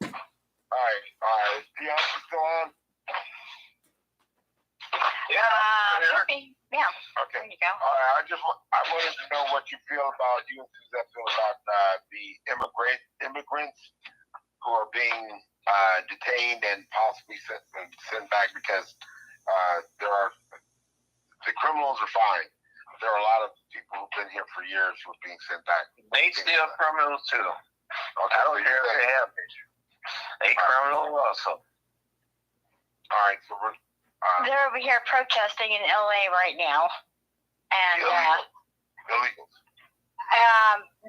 S4: All right. Bianca still on?
S2: Yeah.
S4: Okay.
S2: There you go.
S4: All right. I wanted to know what you and Suzette feel about the immigrants who are being detained and possibly sent back because the criminals are fine. There are a lot of people who've been here for years who are being sent back.
S3: They still criminals too.
S4: Okay,
S3: I don't care if they have it. They criminals also.
S4: All right, so
S2: they're over here protesting in LA right now, and
S4: illegals.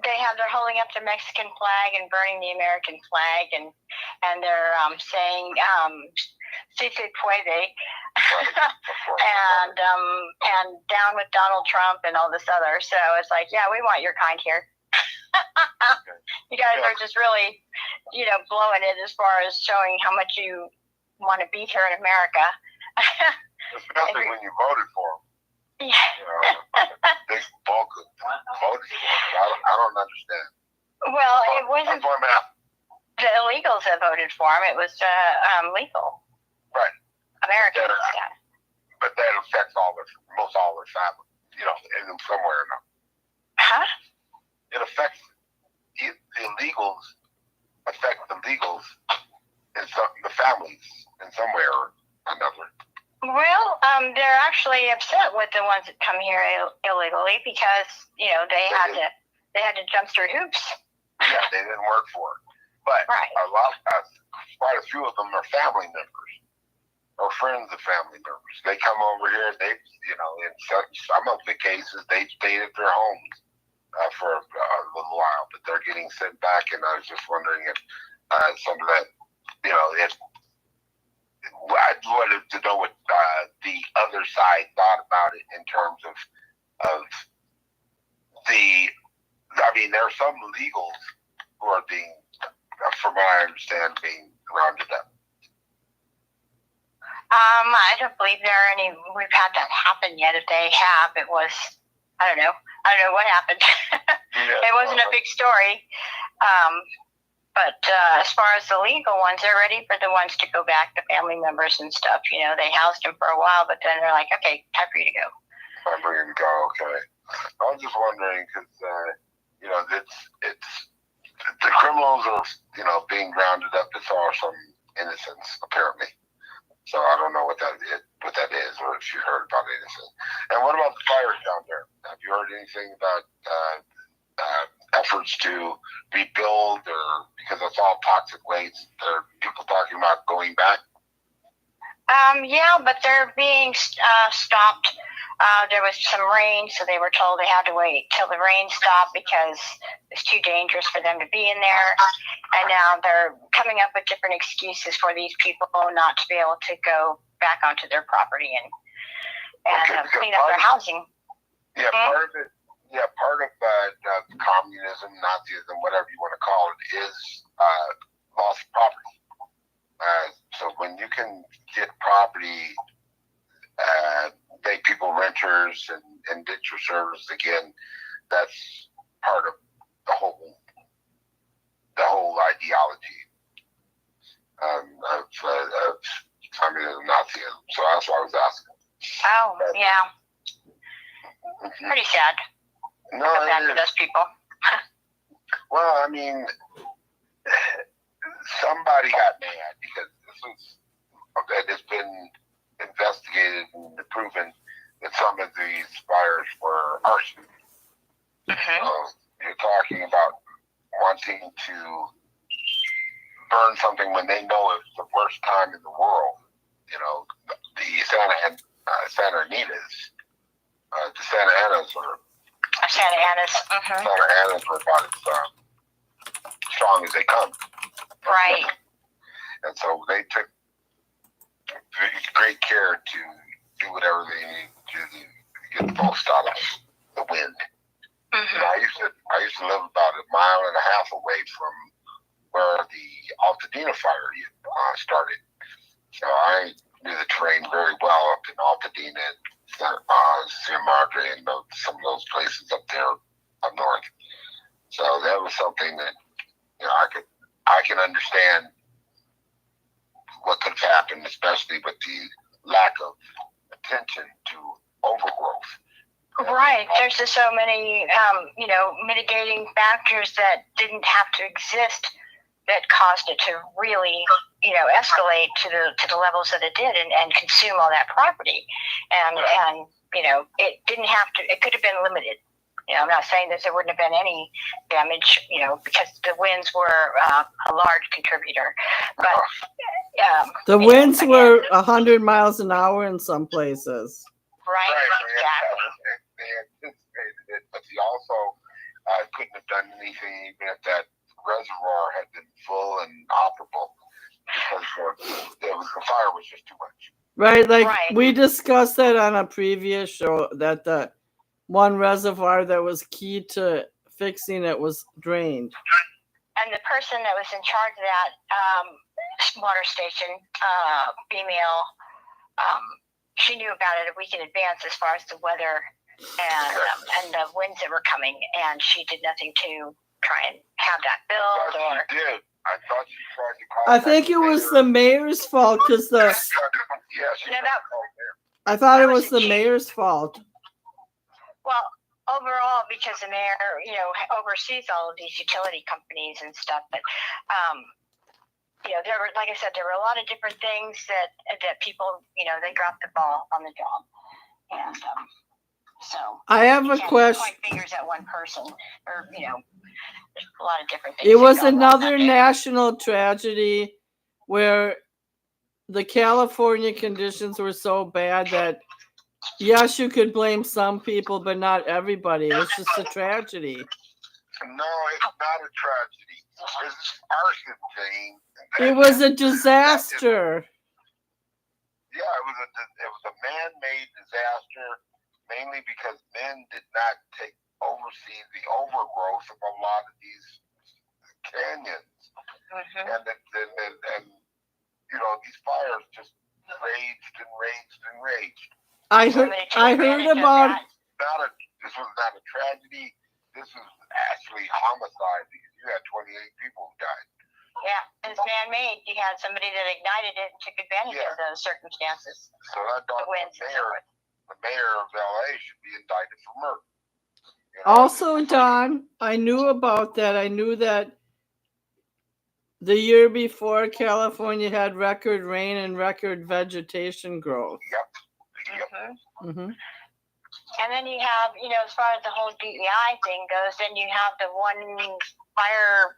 S2: They're holding up the Mexican flag and burning the American flag, and they're saying "Si se puede," and down with Donald Trump and all this other. So it's like, yeah, we want your kind here. You guys are just really, blowing it as far as showing how much you want to be here in America.
S4: Especially when you voted for them.
S2: Yeah.
S4: Big bulk of voted for them. I don't understand.
S2: Well, it wasn't the illegals that voted for him. It was legal.
S4: Right.
S2: Americans.
S4: But that affects most all their family, in them somewhere or another.
S2: Huh?
S4: It affects the illegals, affect the legals and the families in some way or another.
S2: Well, they're actually upset with the ones that come here illegally because they had to jump through hoops.
S4: Yeah, they didn't work for it. But
S2: right.
S4: Quite a few of them are family members or friends of family members. They come over here. In some of the cases, they stayed at their homes for a little while, but they're getting sent back. And I was just wondering if some of that, I wanted to know what the other side thought about it in terms of there are some illegals who are being, from what I understand, being rounded up.
S2: I don't believe we've had that happen yet. If they have, it was, I don't know what happened. It wasn't a big story. But as far as the legal ones, they're ready for the ones to go back to family members and stuff. They housed them for a while, but then they're like, okay, time for you to go.
S4: Time for you to go, okay. I was just wondering because, it's the criminals are, being rounded up as far as some innocents, apparently. So I don't know what that is, or if you heard about innocent. And what about the fires down there? Have you heard anything about efforts to rebuild, or because it's all toxic waste? There are people talking about going back.
S2: Yeah, but they're being stopped. There was some rain, so they were told they had to wait till the rain stopped because it's too dangerous for them to be in there. And now they're coming up with different excuses for these people not to be able to go back onto their property and clean up their housing.
S4: Yeah, part of it. Yeah, part of communism, Nazism, whatever you want to call it, is lost property. So when you can get property, make people renters and indenture services again, that's part of the whole ideology of communism, Nazism. So that's what I was asking.
S2: Oh, yeah. Pretty sad.
S4: No,
S2: Bad for those people.
S4: Well, I mean, somebody got mad because it's been investigated and proven that some of these fires were arson. You're talking about wanting to burn something when they know it's the worst time in the world. You know, the Santa Ananas are
S2: Santa Ana's.
S4: Santa Ana's were about as strong as they come.
S2: Right.
S4: And so they took great care to do whatever they need to get the most out of the wind. You know, I used to live about 1.5 miles away from where the Altadena fire started. So I knew the terrain very well up in Altadena and Sierra Madre and some of those places up there up north. So that was something that, you know, I can understand what could have happened, especially with the lack of attention to overgrowth.
S2: Right. There's just so many, mitigating factors that didn't have to exist that caused it to really, escalate to the levels that it did and consume all that property. And it didn't have to. It could have been limited. I'm not saying that there wouldn't have been any damage, because the winds were a large contributor. But
S1: the winds were 100 miles an hour in some places.
S2: Right. Exactly.
S4: They anticipated it, but they also couldn't have done anything even if that reservoir had been full and operable, because the fire was just too much.
S1: Right, we discussed that on a previous show, that the one reservoir that was key to fixing it was drained.
S2: And the person that was in charge of that water station, female, she knew about it a week in advance as far as the weather and the winds that were coming, and she did nothing to try and have that built.
S4: She did. I thought she tried to call.
S1: I think it was the mayor's fault because I thought it was the mayor's fault.
S2: Well, overall, because the mayor, oversees all of these utility companies and stuff, but there were, like I said, there were a lot of different things that people, they dropped the ball on the job, and so
S1: I have a question.
S2: Point fingers at one person, or a lot of different things.
S1: It was another national tragedy where the California conditions were so bad that, yes, you could blame some people, but not everybody. It was just a tragedy.
S4: No, it's not a tragedy. This is arson thing.
S1: It was a disaster.
S4: Yeah, it was a man-made disaster, mainly because men did not oversee the overgrowth of a lot of these canyons, and these fires just raged and raged and raged.
S1: I heard about.
S4: This was not a tragedy. This was actually homicide because you had 28 people who died.
S2: Yeah, it's man-made. You had somebody that ignited it and took advantage of those circumstances.
S4: So that the mayor of LA should be indicted for murder.
S1: Also, Don, I knew about that. I knew that the year before, California had record rain and record vegetation growth.
S4: Yep.
S2: And then you have, as far as the whole DEI thing goes, then you have the one fire,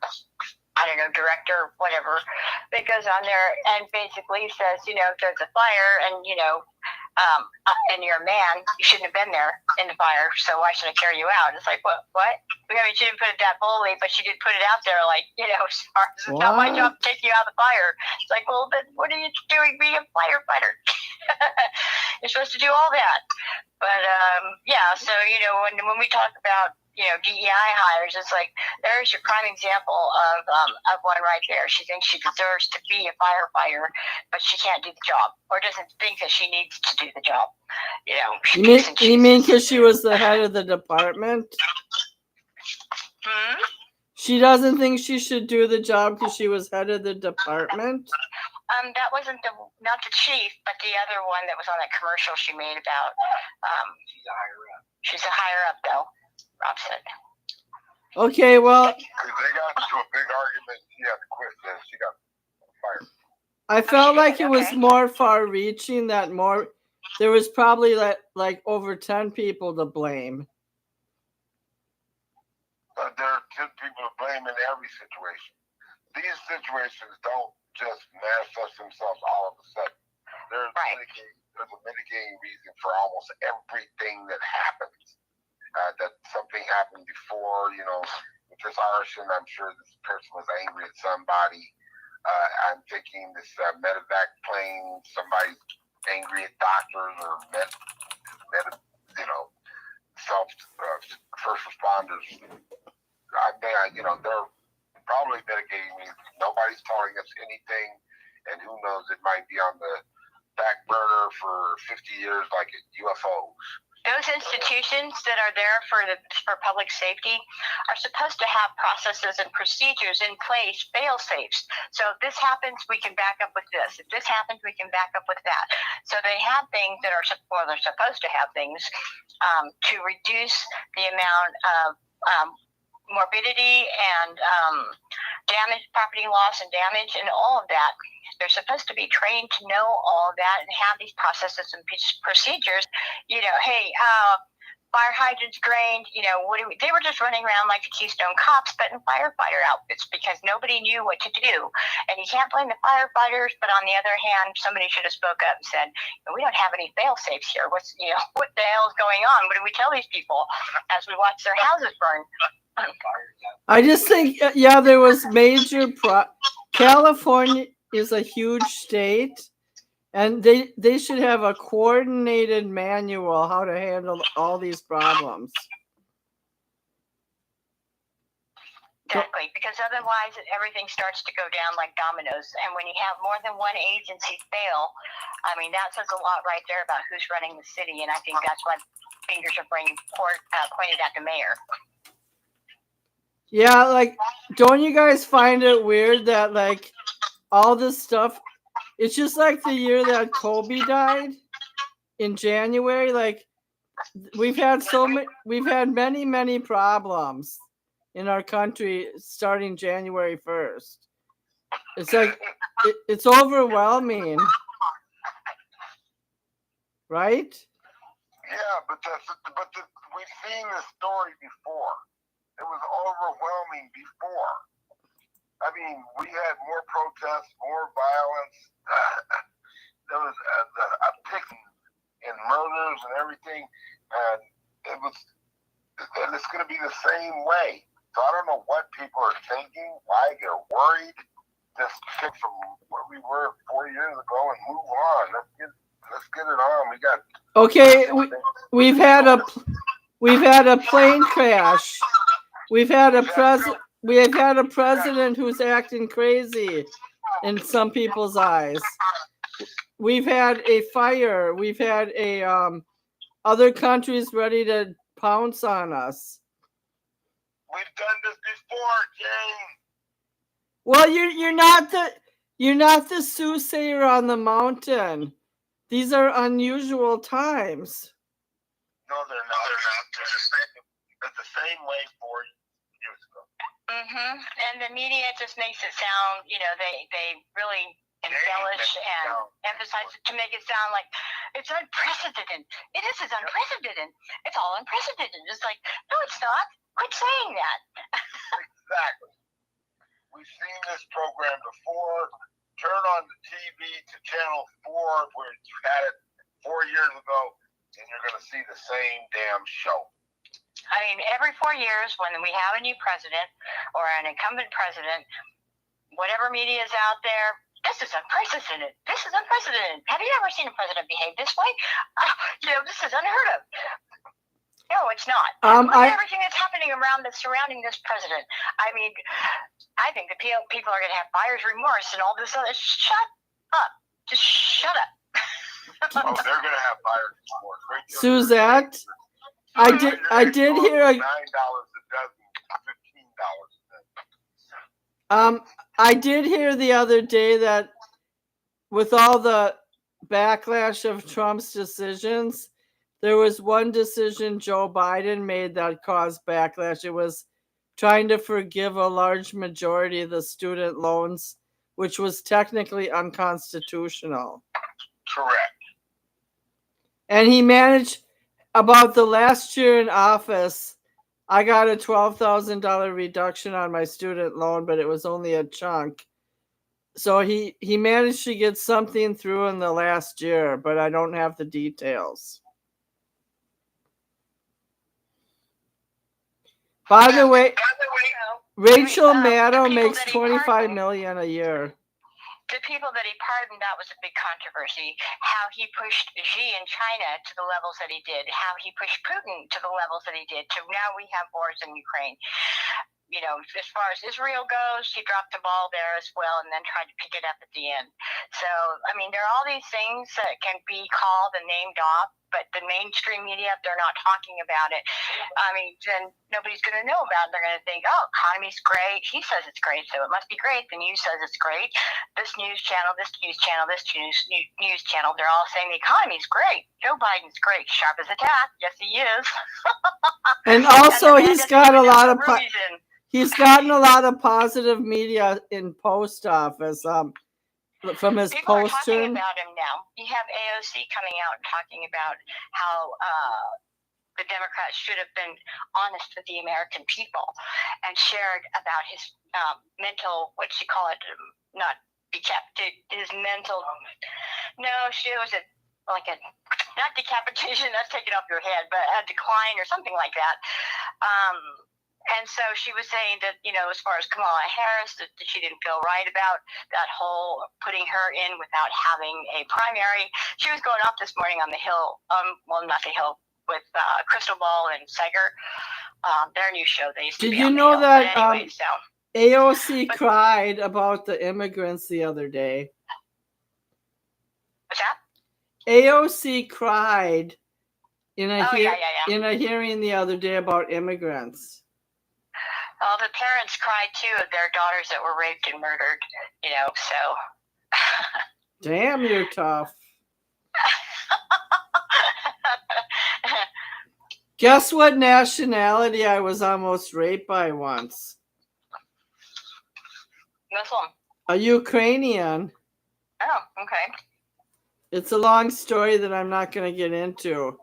S2: director, whatever, that goes on there and basically says, if there's a fire and, and you're a man, you shouldn't have been there in the fire, so why should I carry you out? It's like, what? I mean, she didn't put it that boldly, but she did put it out there like, it's not my job to take you out of the fire. It's like, well, then what are you doing being a firefighter? You're supposed to do all that. But yeah, so when we talk about DEI hires, it's like there's your prime example of one right there. She thinks she deserves to be a firefighter, but she can't do the job, or doesn't think that she needs to do the job.
S1: You mean because she was the head of the department? She doesn't think she should do the job because she was head of the department?
S2: That wasn't not the chief, but the other one that was on that commercial she made about. She's a higher up, though. Rob said.
S1: Okay, well.
S4: Because they got into a big argument. She had to quit. Then she got fired.
S1: I felt like it was more far-reaching. There was probably like over 10 people to blame.
S4: There are 10 people to blame in every situation. These situations don't just manifest themselves all of a sudden. There's a mitigating reason for almost everything that happens. That something happened before, with this arson, I'm sure this person was angry at somebody. I'm thinking this medevac plane, somebody's angry at doctors or first responders. They're probably mitigating me. Nobody's telling us anything, and who knows, it might be on the back burner for 50 years like UFOs.
S2: Those institutions that are there for public safety are supposed to have processes and procedures in place, fail-safes. So if this happens, we can back up with this. If this happens, we can back up with that. So they have things that are, they're supposed to have things to reduce the amount of morbidity and damage, property loss and damage, and all of that. They're supposed to be trained to know all of that and have these processes and procedures. Hey, fire hydrants drained. They were just running around like the Keystone Cops, but in firefighter outfits because nobody knew what to do. And you can't blame the firefighters, but on the other hand, somebody should have spoke up and said, "We don't have any fail safes here. What the hell is going on? What do we tell these people as we watch their houses burn?"
S1: I just think, there was major California is a huge state, and they should have a coordinated manual how to handle all these problems.
S2: Exactly, because otherwise everything starts to go down like dominoes. And when you have more than one agency fail, that says a lot right there about who's running the city. And I think that's why fingers are being pointed at the mayor.
S1: Yeah, don't you guys find it weird that all this stuff, it's just like the year that Kobe died in January. We've had many problems in our country starting January 1st. It's it's overwhelming, right?
S4: Yeah, but we've seen this story before. It was overwhelming before. We had more protests, more violence. There was a picking in murders and everything, and it's going to be the same way. So I don't know what people are thinking, why they're worried. Just pick from where we were 4 years ago and move on. Let's get it on. We got
S1: we've had a plane crash. We've had a president who's acting crazy in some people's eyes. We've had a fire. We've had other countries ready to pounce on us.
S4: We've done this before, Jane.
S1: Well, you're not the soothsayer on the mountain. These are unusual times.
S4: No, they're not. It's the same way 4 years ago.
S2: And the media just makes it sound, they really embellish and emphasize it to make it sound like it's unprecedented. This is unprecedented. It's all unprecedented. It's like, no, it's not. Quit saying that.
S4: Exactly. We've seen this program before. Turn on the TV to Channel 4 where you had it 4 years ago, and you're going to see the same damn show.
S2: Every 4 years when we have a new president or an incumbent president, whatever media is out there, this this is unprecedented. This is unprecedented. Have you ever seen a president behave this way? This is unheard of. No, it's not. Look at everything that's happening surrounding this president. I mean, I think the people are going to have buyer's remorse and all this other. Shut up. Just shut up.
S4: Oh, they're going to have buyer's remorse.
S1: Suzette, I did hear
S4: $9 a dozen, $15 a dozen.
S1: I did hear the other day that with all the backlash of Trump's decisions, there was one decision Joe Biden made that caused backlash. It was trying to forgive a large majority of the student loans, which was technically unconstitutional.
S4: Correct.
S1: And he managed, about the last year in office, I got a $12,000 reduction on my student loan, but it was only a chunk. So he managed to get something through in the last year, but I don't have the details. By the way, Rachel Maddow makes $25 million a year.
S2: The people that he pardoned, that was a big controversy. How he pushed Xi in China to the levels that he did. How he pushed Putin to the levels that he did. To now we have wars in Ukraine. As far as Israel goes, he dropped the ball there as well and then tried to pick it up at the end. So, I mean, there are all these things that can be called and named off, but the mainstream media, if they're not talking about it, I mean, then nobody's going to know about it. They're going to think, oh, economy's great. He says it's great, so it must be great. The news says it's great. This news channel, this news channel, this news channel, they're all saying the economy's great. Joe Biden's great. Sharp as a tack. Yes, he is.
S1: And also, he's got a lot of... He's gotten a lot of positive media in post office from his
S2: People are
S1: posting.
S2: talking about him now. You have AOC coming out and talking about how the Democrats should have been honest with the American people and shared about his mental, what she call it, not decapitated, his mental. No, she was not decapitation. That's taken off your head, but a decline or something like that. And so she was saying that, as far as Kamala Harris, that she didn't feel right about that whole putting her in without having a primary. She was going off this morning on the Hill, not the Hill, with Crystal Ball and Seger, their new show. They used to
S1: Did
S2: be
S1: you
S2: on the
S1: know
S2: Hill.
S1: that
S2: Anyway,
S1: AOC cried about the immigrants the other day?
S2: What's that?
S1: AOC cried in a
S2: yeah.
S1: hearing the other day about immigrants.
S2: Well, the parents cried too of their daughters that were raped and murdered, so.
S1: Damn, you're tough. Guess what nationality I was almost raped by once?
S2: Muslim.
S1: A Ukrainian.
S2: Oh, okay.
S1: It's a long story that I'm not going to get into,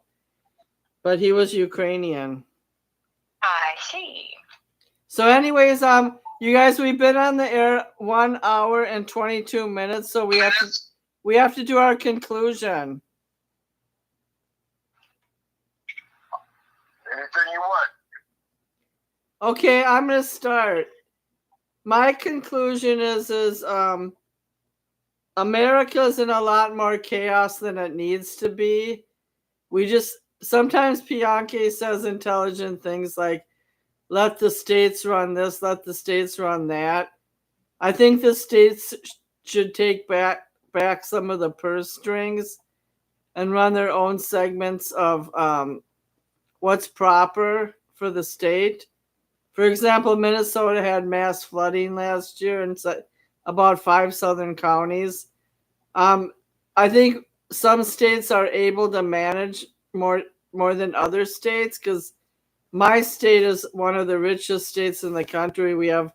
S1: but he was Ukrainian.
S2: I see.
S1: So anyways, you guys, we've been on the air 1 hour and 22 minutes, so we have to do our conclusion.
S4: Anything you want.
S1: Okay, I'm going to start. My conclusion is America's in a lot more chaos than it needs to be. Sometimes Bianchi says intelligent things like, let the states run this, let the states run that. I think the states should take back some of the purse strings and run their own segments of what's proper for the state. For example, Minnesota had mass flooding last year in about 5 southern counties. I think some states are able to manage more than other states because my state is one of the richest states in the country. We have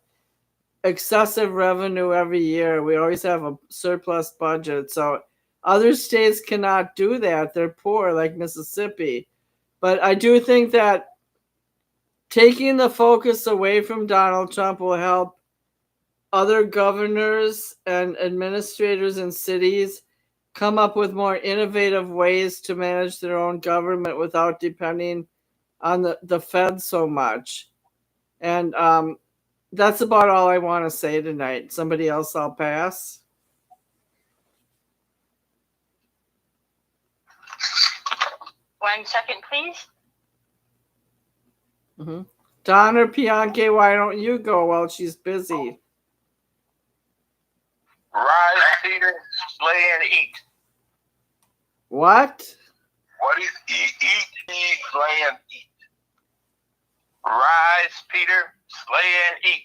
S1: excessive revenue every year. We always have a surplus budget. So other states cannot do that. They're poor, like Mississippi. But I do think that taking the focus away from Donald Trump will help other governors and administrators in cities come up with more innovative ways to manage their own government without depending on the Fed so much. And that's about all I want to say tonight. Somebody else, I'll pass.
S2: 1 second, please.
S1: Mm-hmm. Don or Bianca, why don't you go while she's busy?
S3: Rise, Peter, slay and eat.
S1: What?
S4: What is eat, slay, and eat?
S3: Rise, Peter, slay and eat.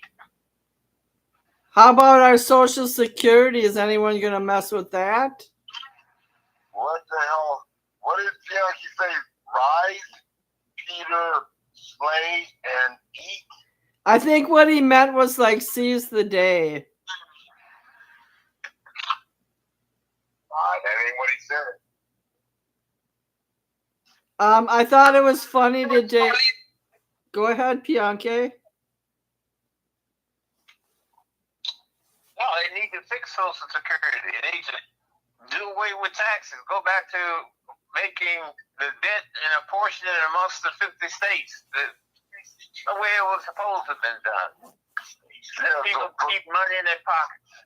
S1: How about our Social Security? Is anyone going to mess with that?
S4: What the hell? What did Bianchi say? Rise, Peter, slay, and eat?
S1: I think what he meant was like seize the day.
S4: That ain't what he said.
S1: I thought it was funny today. Go ahead, Bianca.
S3: No, they need to fix Social Security. They need to do away with taxes. Go back to making the debt and apportion it amongst the 50 states. The way it was supposed to have been done. Let people keep money in their pockets.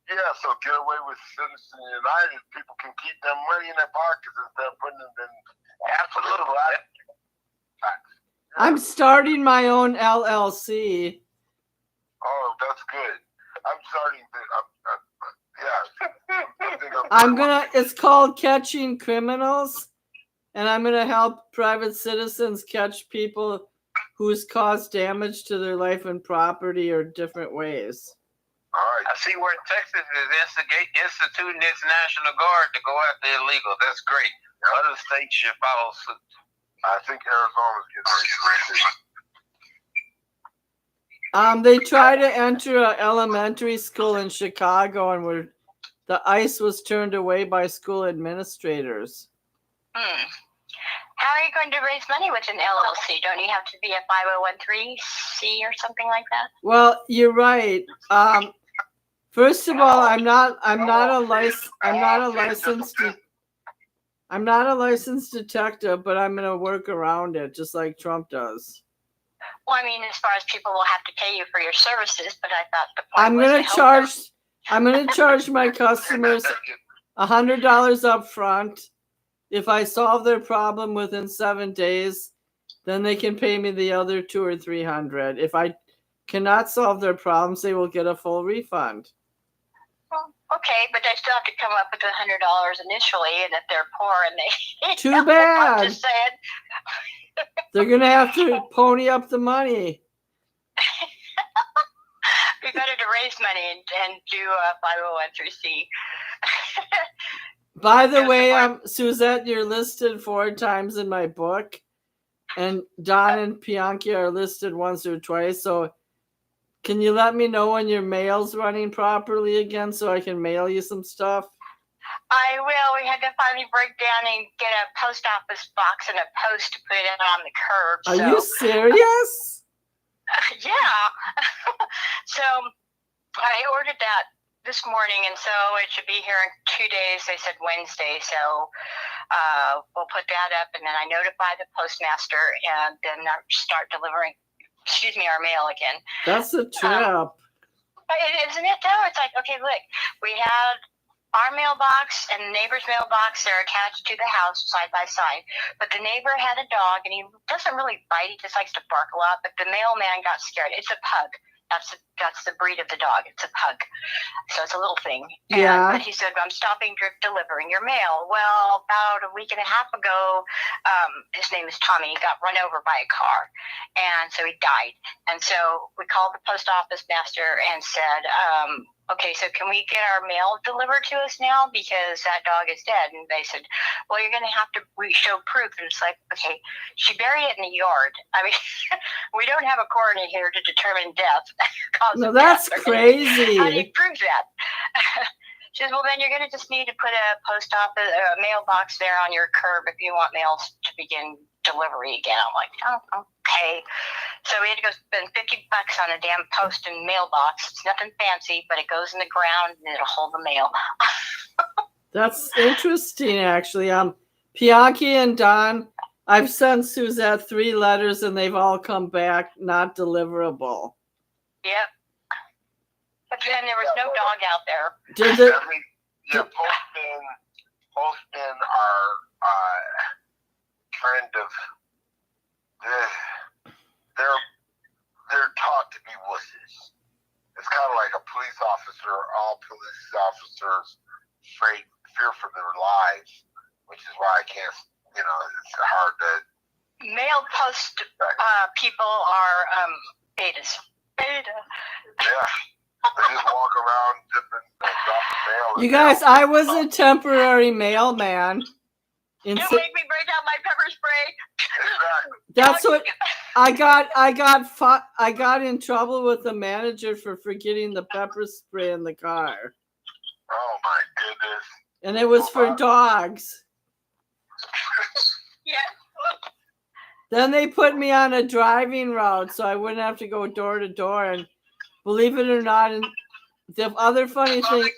S4: Yeah, so get away with Citizens United. People can keep their money in their pockets instead of putting it in
S3: Absolutely.
S4: tax.
S1: I'm starting my own LLC.
S4: Oh, that's good. I'm starting to,
S1: It's called Catching Criminals, and I'm gonna help private citizens catch people who's caused damage to their life and property or different ways.
S4: All right.
S3: I see where Texas is instituting its National Guard to go after illegal. That's great. Other states should follow suit.
S4: I think Arizona's getting ready.
S1: They tried to enter an elementary school in Chicago, and the ICE was turned away by school administrators.
S2: How are you going to raise money with an LLC? Don't you have to be a 501c or something like that?
S1: Well, you're right. First of all, I'm not a licensed detective, but I'm gonna work around it just like Trump does.
S2: Well, I mean, as far as people will have to pay you for your services, but I thought the point was
S1: I'm gonna charge my customers $100 up front. If I solve their problem within 7 days, then they can pay me the other $200 or $300. If I cannot solve their problems, they will get a full refund.
S2: Well, okay, but they still have to come up with $100 initially, and if they're poor and they
S1: too bad.
S2: I'm just saying.
S1: They're gonna have to pony up the money.
S2: Be better to raise money and do a 501c.
S1: By the way, Suzette, you're listed 4 times in my book, and Don and Bianca are listed once or twice. So, can you let me know when your mail's running properly again, so I can mail you some stuff?
S2: I will. We had to finally break down and get a post office box and a post to put it on the curb.
S1: Are you serious?
S2: Yeah. So I ordered that this morning, and so it should be here in 2 days. They said Wednesday, so we'll put that up, and then I notify the postmaster, and then start delivering, our mail again.
S1: That's a trip.
S2: Isn't it though? It's like, okay, look, we had our mailbox and the neighbor's mailbox. They're attached to the house side by side. But the neighbor had a dog, and he doesn't really bite. He just likes to bark a lot. But the mailman got scared. It's a pug. That's the breed of the dog. It's a pug. So it's a little thing.
S1: Yeah.
S2: But he said, I'm stopping delivering your mail. Well, about a week and a half ago, his name is Tommy. He got run over by a car. And so he died. And so we called the post office master and said, okay, so can we get our mail delivered to us now because that dog is dead? And they said, well, you're going to have to show proof. And it's like, okay, she buried it in the yard. I mean, we don't have a coroner here to determine death.
S1: No, that's crazy.
S2: How do you prove that? She says, well, then you're going to just need to put a post office, a mailbox there on your curb if you want mail to begin delivery again. I'm like, oh, okay. So we had to go spend $50 on a damn post and mailbox. It's nothing fancy, but it goes in the ground and it'll hold the mail.
S1: That's interesting, actually. Bianca and Don, I've sent Suzette 3 letters and they've all come back not deliverable.
S2: Yep. But then there was no dog out there.
S4: Postmen are cause fear for their lives, which is why I can't. It's hard to.
S2: Mail post people are betas. Beta.
S4: Yeah, they just walk around different dropping mail.
S1: You guys, I was a temporary mailman.
S2: Don't make me break out my pepper spray.
S4: Exactly.
S1: That's what I got in trouble with the manager for forgetting the pepper spray in the car.
S4: Oh my goodness.
S1: And it was for dogs.
S2: Yeah.
S1: Then they put me on a driving route so I wouldn't have to go door to door. And believe it or not, and the other funny thing,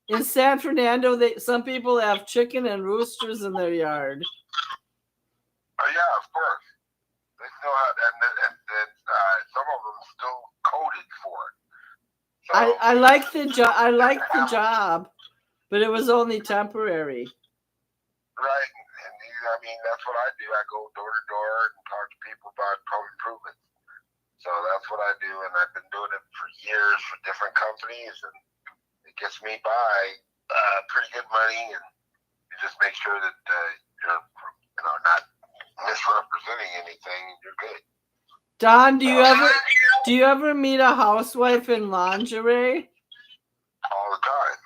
S1: in San Fernando, some people have chicken and roosters in their yard.
S4: Oh yeah, of course. They still have, and some of them still coded for it. So,
S1: I like the job. I like the job, but it was only temporary.
S4: Right, and I mean that's what I do. I go door to door and talk to people about home improvements. So that's what I do, and I've been doing it for years for different companies, and it gets me by pretty good money, and you just make sure that you're not misrepresenting anything, and you're good.
S1: Don, do you ever meet a housewife in lingerie?
S4: All the time.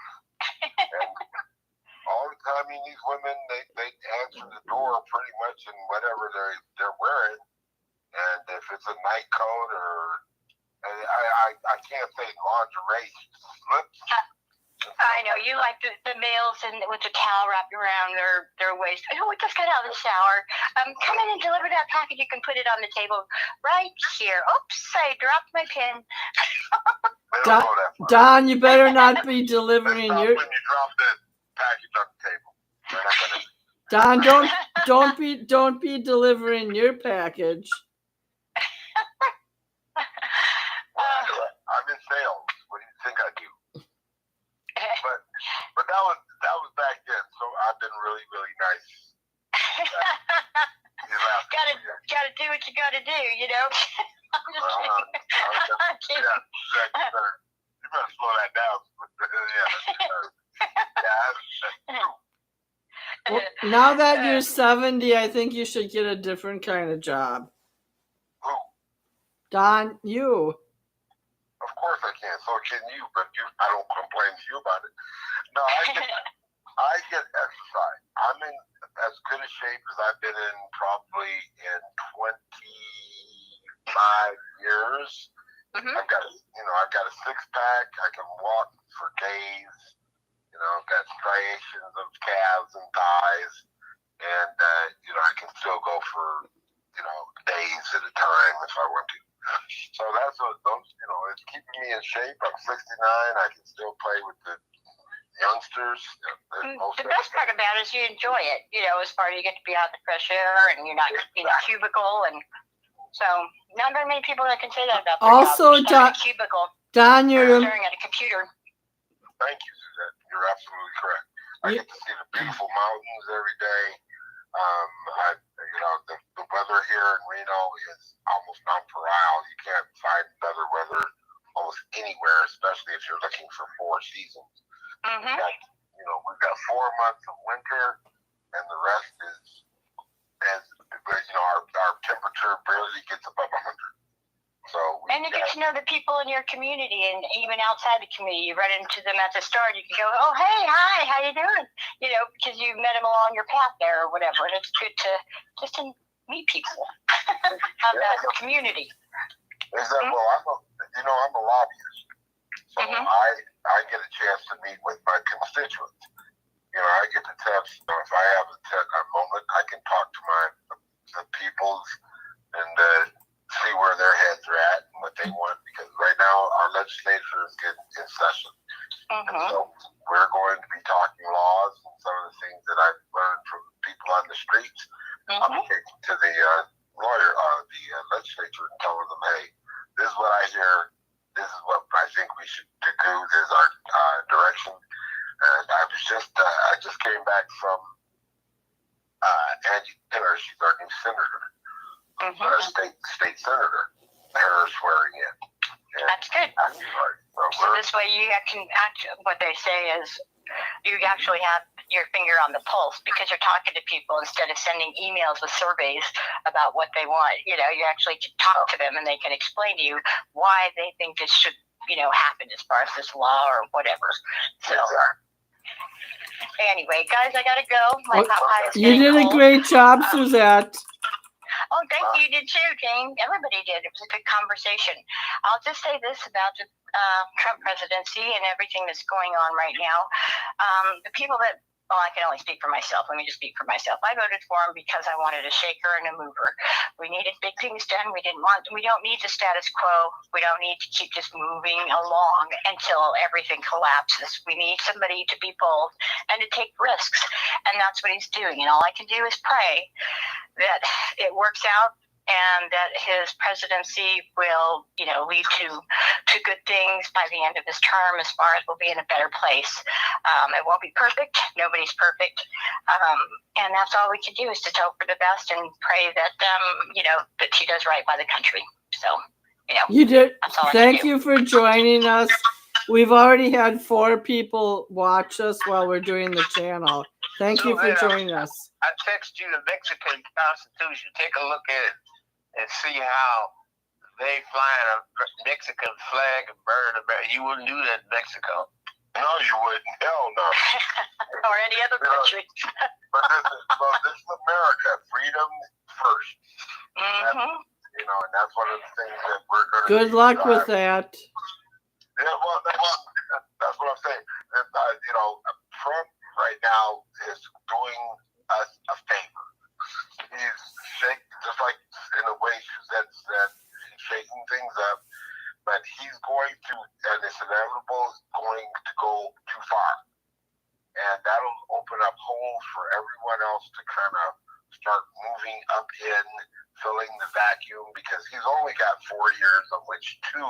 S4: And all the time, I mean, these women, they answer the door pretty much in whatever they're wearing. And if it's a night coat I can't say lingerie slips.
S2: I know you like the males and with the towel wrapped around their waist. Oh, we just got out of the shower. Come in and deliver that package. You can put it on the table right here. Oops, I dropped my pen.
S1: Don, you better not be delivering your.
S4: When you drop the package on the table.
S1: Don, don't be delivering your package.
S4: I'm in sales. What do you think I do? But that was back then. So I've been really, really nice.
S2: Gotta do what you gotta do, you know.
S4: You better slow that down.
S1: Well, now that you're 70, I think you should get a different kind of job.
S4: Who?
S1: Don, you.
S4: Of course I can. So can you, but I don't complain to you about it. No, I get exercise. I'm in as good a shape as I've been in probably in 25 years.
S2: Mm-hmm.
S4: I've got a six-pack. I can walk for days. I've got striations of calves and thighs, and I can still go for days at a time if I want to. So that's what those. It's keeping me in shape. I'm 69. I can still play with the youngsters.
S2: The best part about it is you enjoy it. As far as you get to be out in the fresh air and you're not in a cubicle, and so not very many people that can say that about their
S1: also,
S2: job. Cubicle.
S1: Don, you're
S2: staring at a computer.
S4: Thank you, Suzette. You're absolutely correct. I get to see the beautiful mountains every day. The weather here in Reno is almost nonpareil. You can't find better weather almost anywhere, especially if you're looking for 4 seasons.
S2: Mm-hmm.
S4: We've got 4 months of winter, and the rest is our temperature barely gets above 100. And
S2: you get to know the people in your community, and even outside the community, you run into them at the store, and you can go, "Oh, hey, hi, how you doing?" Because you met them along your path there or whatever. And it's good to meet people, have that community.
S4: Exactly. Mm-hmm. Well, I'm a lobbyist, so
S2: mm-hmm.
S4: I get a chance to meet with my constituents. I get to text. If I have a moment, I can talk to the peoples and see where their heads are at and what they want, because right now our legislature is in session.
S2: Mm-hmm.
S4: And so we're going to be talking laws, and some of the things that I've learned from people on the streets,
S2: mm-hmm.
S4: I'll be taking to the the legislature and telling them, hey, this is what I hear, this is what I think we should do, this is our direction. And I just came back from Angie Taylor. She's our new senator.
S2: Mm-hmm.
S4: State senator, her swearing in. And
S2: that's good.
S4: so
S2: this way you can act. What they say is, you actually have your finger on the pulse because you're talking to people instead of sending emails with surveys about what they want. You actually can talk to them and they can explain to you why they think this should, happen as far as this law or whatever. So anyway, guys, I gotta go. My pot pie is
S1: You
S2: getting
S1: did a
S2: cold.
S1: great job, Suzette.
S2: Oh, thank you. You did too, Jane. Everybody did. It was a good conversation. I'll just say this about the Trump presidency and everything that's going on right now. The people that, I can only speak for myself. Let me just speak for myself. I voted for him because I wanted a shaker and a mover. We needed big things done. We don't need the status quo. We don't need to keep just moving along until everything collapses. We need somebody to be bold and to take risks. And that's what he's doing. And all I can do is pray that it works out and that his presidency will, lead to good things by the end of his term as far as we'll be in a better place. It won't be perfect. Nobody's perfect. And that's all we can do is to hope for the best and pray that, that he does right by the country. So,
S1: You did.
S2: that's all I
S1: Thank
S2: can do.
S1: you for joining us. We've already had 4 people watch us while we're doing the channel. Thank you for joining us.
S3: I text you the Mexican Constitution. Take a look at it and see how they flying a Mexican flag and burn America. You wouldn't do that in Mexico.
S4: No, you wouldn't. Hell no.
S2: Or any other country.
S4: But this is America. Freedom first.
S2: Mm-hmm.
S4: And that's one of the things that we're going to
S1: Good luck with that.
S4: Yeah, well, that's what I'm saying. Trump right now is doing us a favor. He's shaking, just like in a way Suzette said, he's shaking things up, but he's going to, and it's inevitable, going to go too far. And that'll open up holes for everyone else to kind of start moving up in, filling the vacuum, because he's only got 4 years, of which 2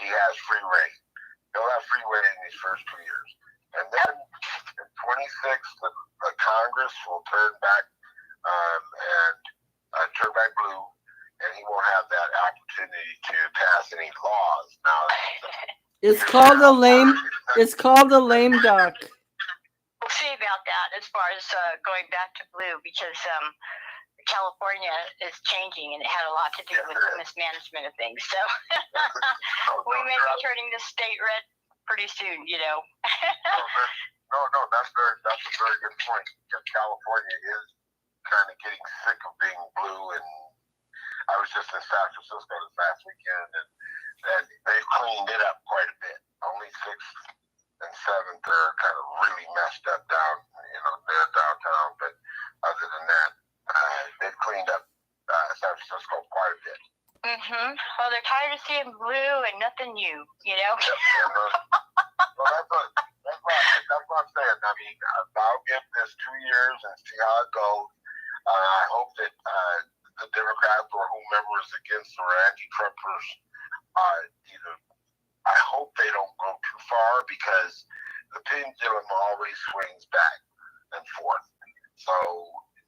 S4: he has free reign. He'll have free reign in these first 2 years. And then in 26, the Congress will turn back turn back blue, and he won't have that opportunity to pass any laws. Now,
S1: It's called a lame. It's called a lame duck.
S2: We'll see about that as far as going back to blue because California is changing and it had a lot to do with the mismanagement of things. So we may be turning the state red pretty soon,
S4: No, that's a very good point. Because California is kind of getting sick of being blue, and I was just in San Francisco this last weekend, and they cleaned it up quite a bit. Only 6th and 7th are kind of really messed up they're downtown, but other than that, they've cleaned up San Francisco quite a bit.
S2: Mm-hmm. Well, they're tired of seeing blue and nothing new,
S4: Well, that's what I'm saying. I mean, I'll give this 2 years and see how it goes. I hope that the Democrats or whomever is against or anti-Trumpers, I hope they don't go too far because the pendulum always swings back and forth. So,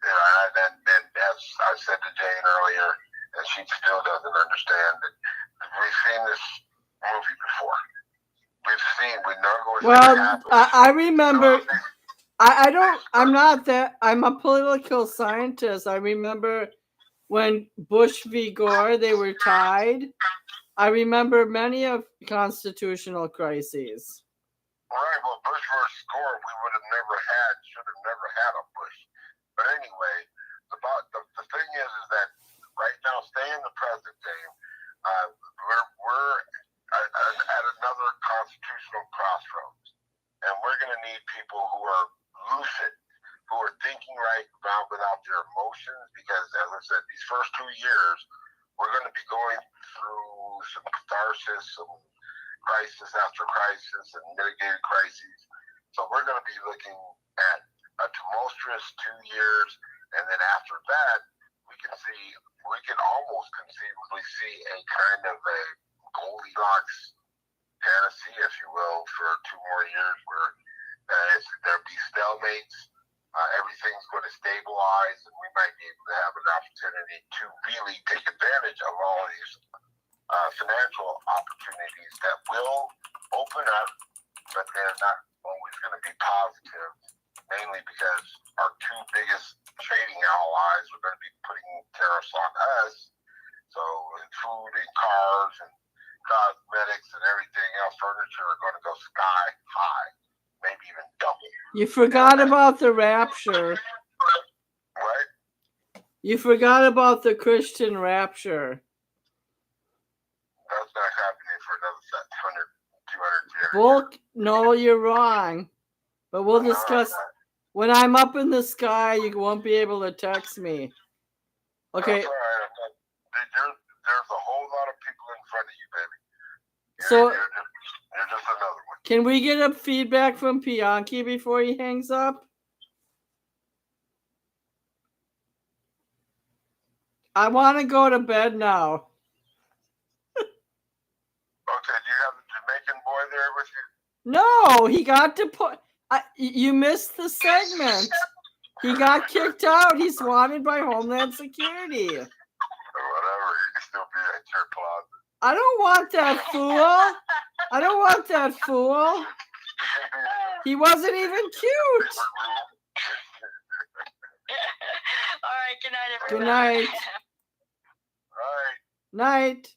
S4: and as I said to Jane earlier, and she still doesn't understand that we've seen this movie before. We know what's going to happen.
S1: I remember. I'm a political scientist. I remember when Bush v. Gore, they were tied. I remember many of constitutional crises.
S4: Right, well, Bush versus Gore, we should have never had a Bush. But anyway, the thing is that right now, stay in the present, Dave. We're at another constitutional crossroads, and we're going to need people who are lucid, who are thinking right now without their emotions, because as I said, these first 2 years, we're going to be going through some catharsis, some crisis after crisis, and mitigated crises. So we're going to be looking at a tumultuous 2 years, and then after that, we can almost conceivably see a kind of a Goldilocks fantasy, if you will, for 2 more years where there'll be stalemates, everything's going to stabilize, and we might be able to have an opportunity to really take advantage of all of these financial opportunities that will open up, but they're not always going to be positive, mainly because our two biggest trading allies are going to be putting tariffs on us. So in food and cars and cosmetics and everything else, furniture are going to go sky high, maybe even double.
S1: You forgot about the rapture.
S4: What?
S1: You forgot about the Christian rapture.
S4: That's not happening for another 100, 200 years.
S1: Well, no, you're wrong. But we'll discuss. When I'm up in the sky, you won't be able to text me. Okay.
S4: That's all right. There's a whole lot of people in front of you, baby.
S1: So
S4: you're just another one.
S1: Can we get a feedback from Bianchi before he hangs up? I want to go to bed now.
S4: Okay, do you have the Jamaican boy there with you?
S1: No, he got to put. You missed the segment. He got kicked out. He's wanted by Homeland Security.
S4: Or whatever. He can still be at your closet.
S1: I don't want that fool. I don't want that fool. He wasn't even cute.
S2: All right. Good night, everyone.
S1: Good night.
S4: All right.
S1: Night.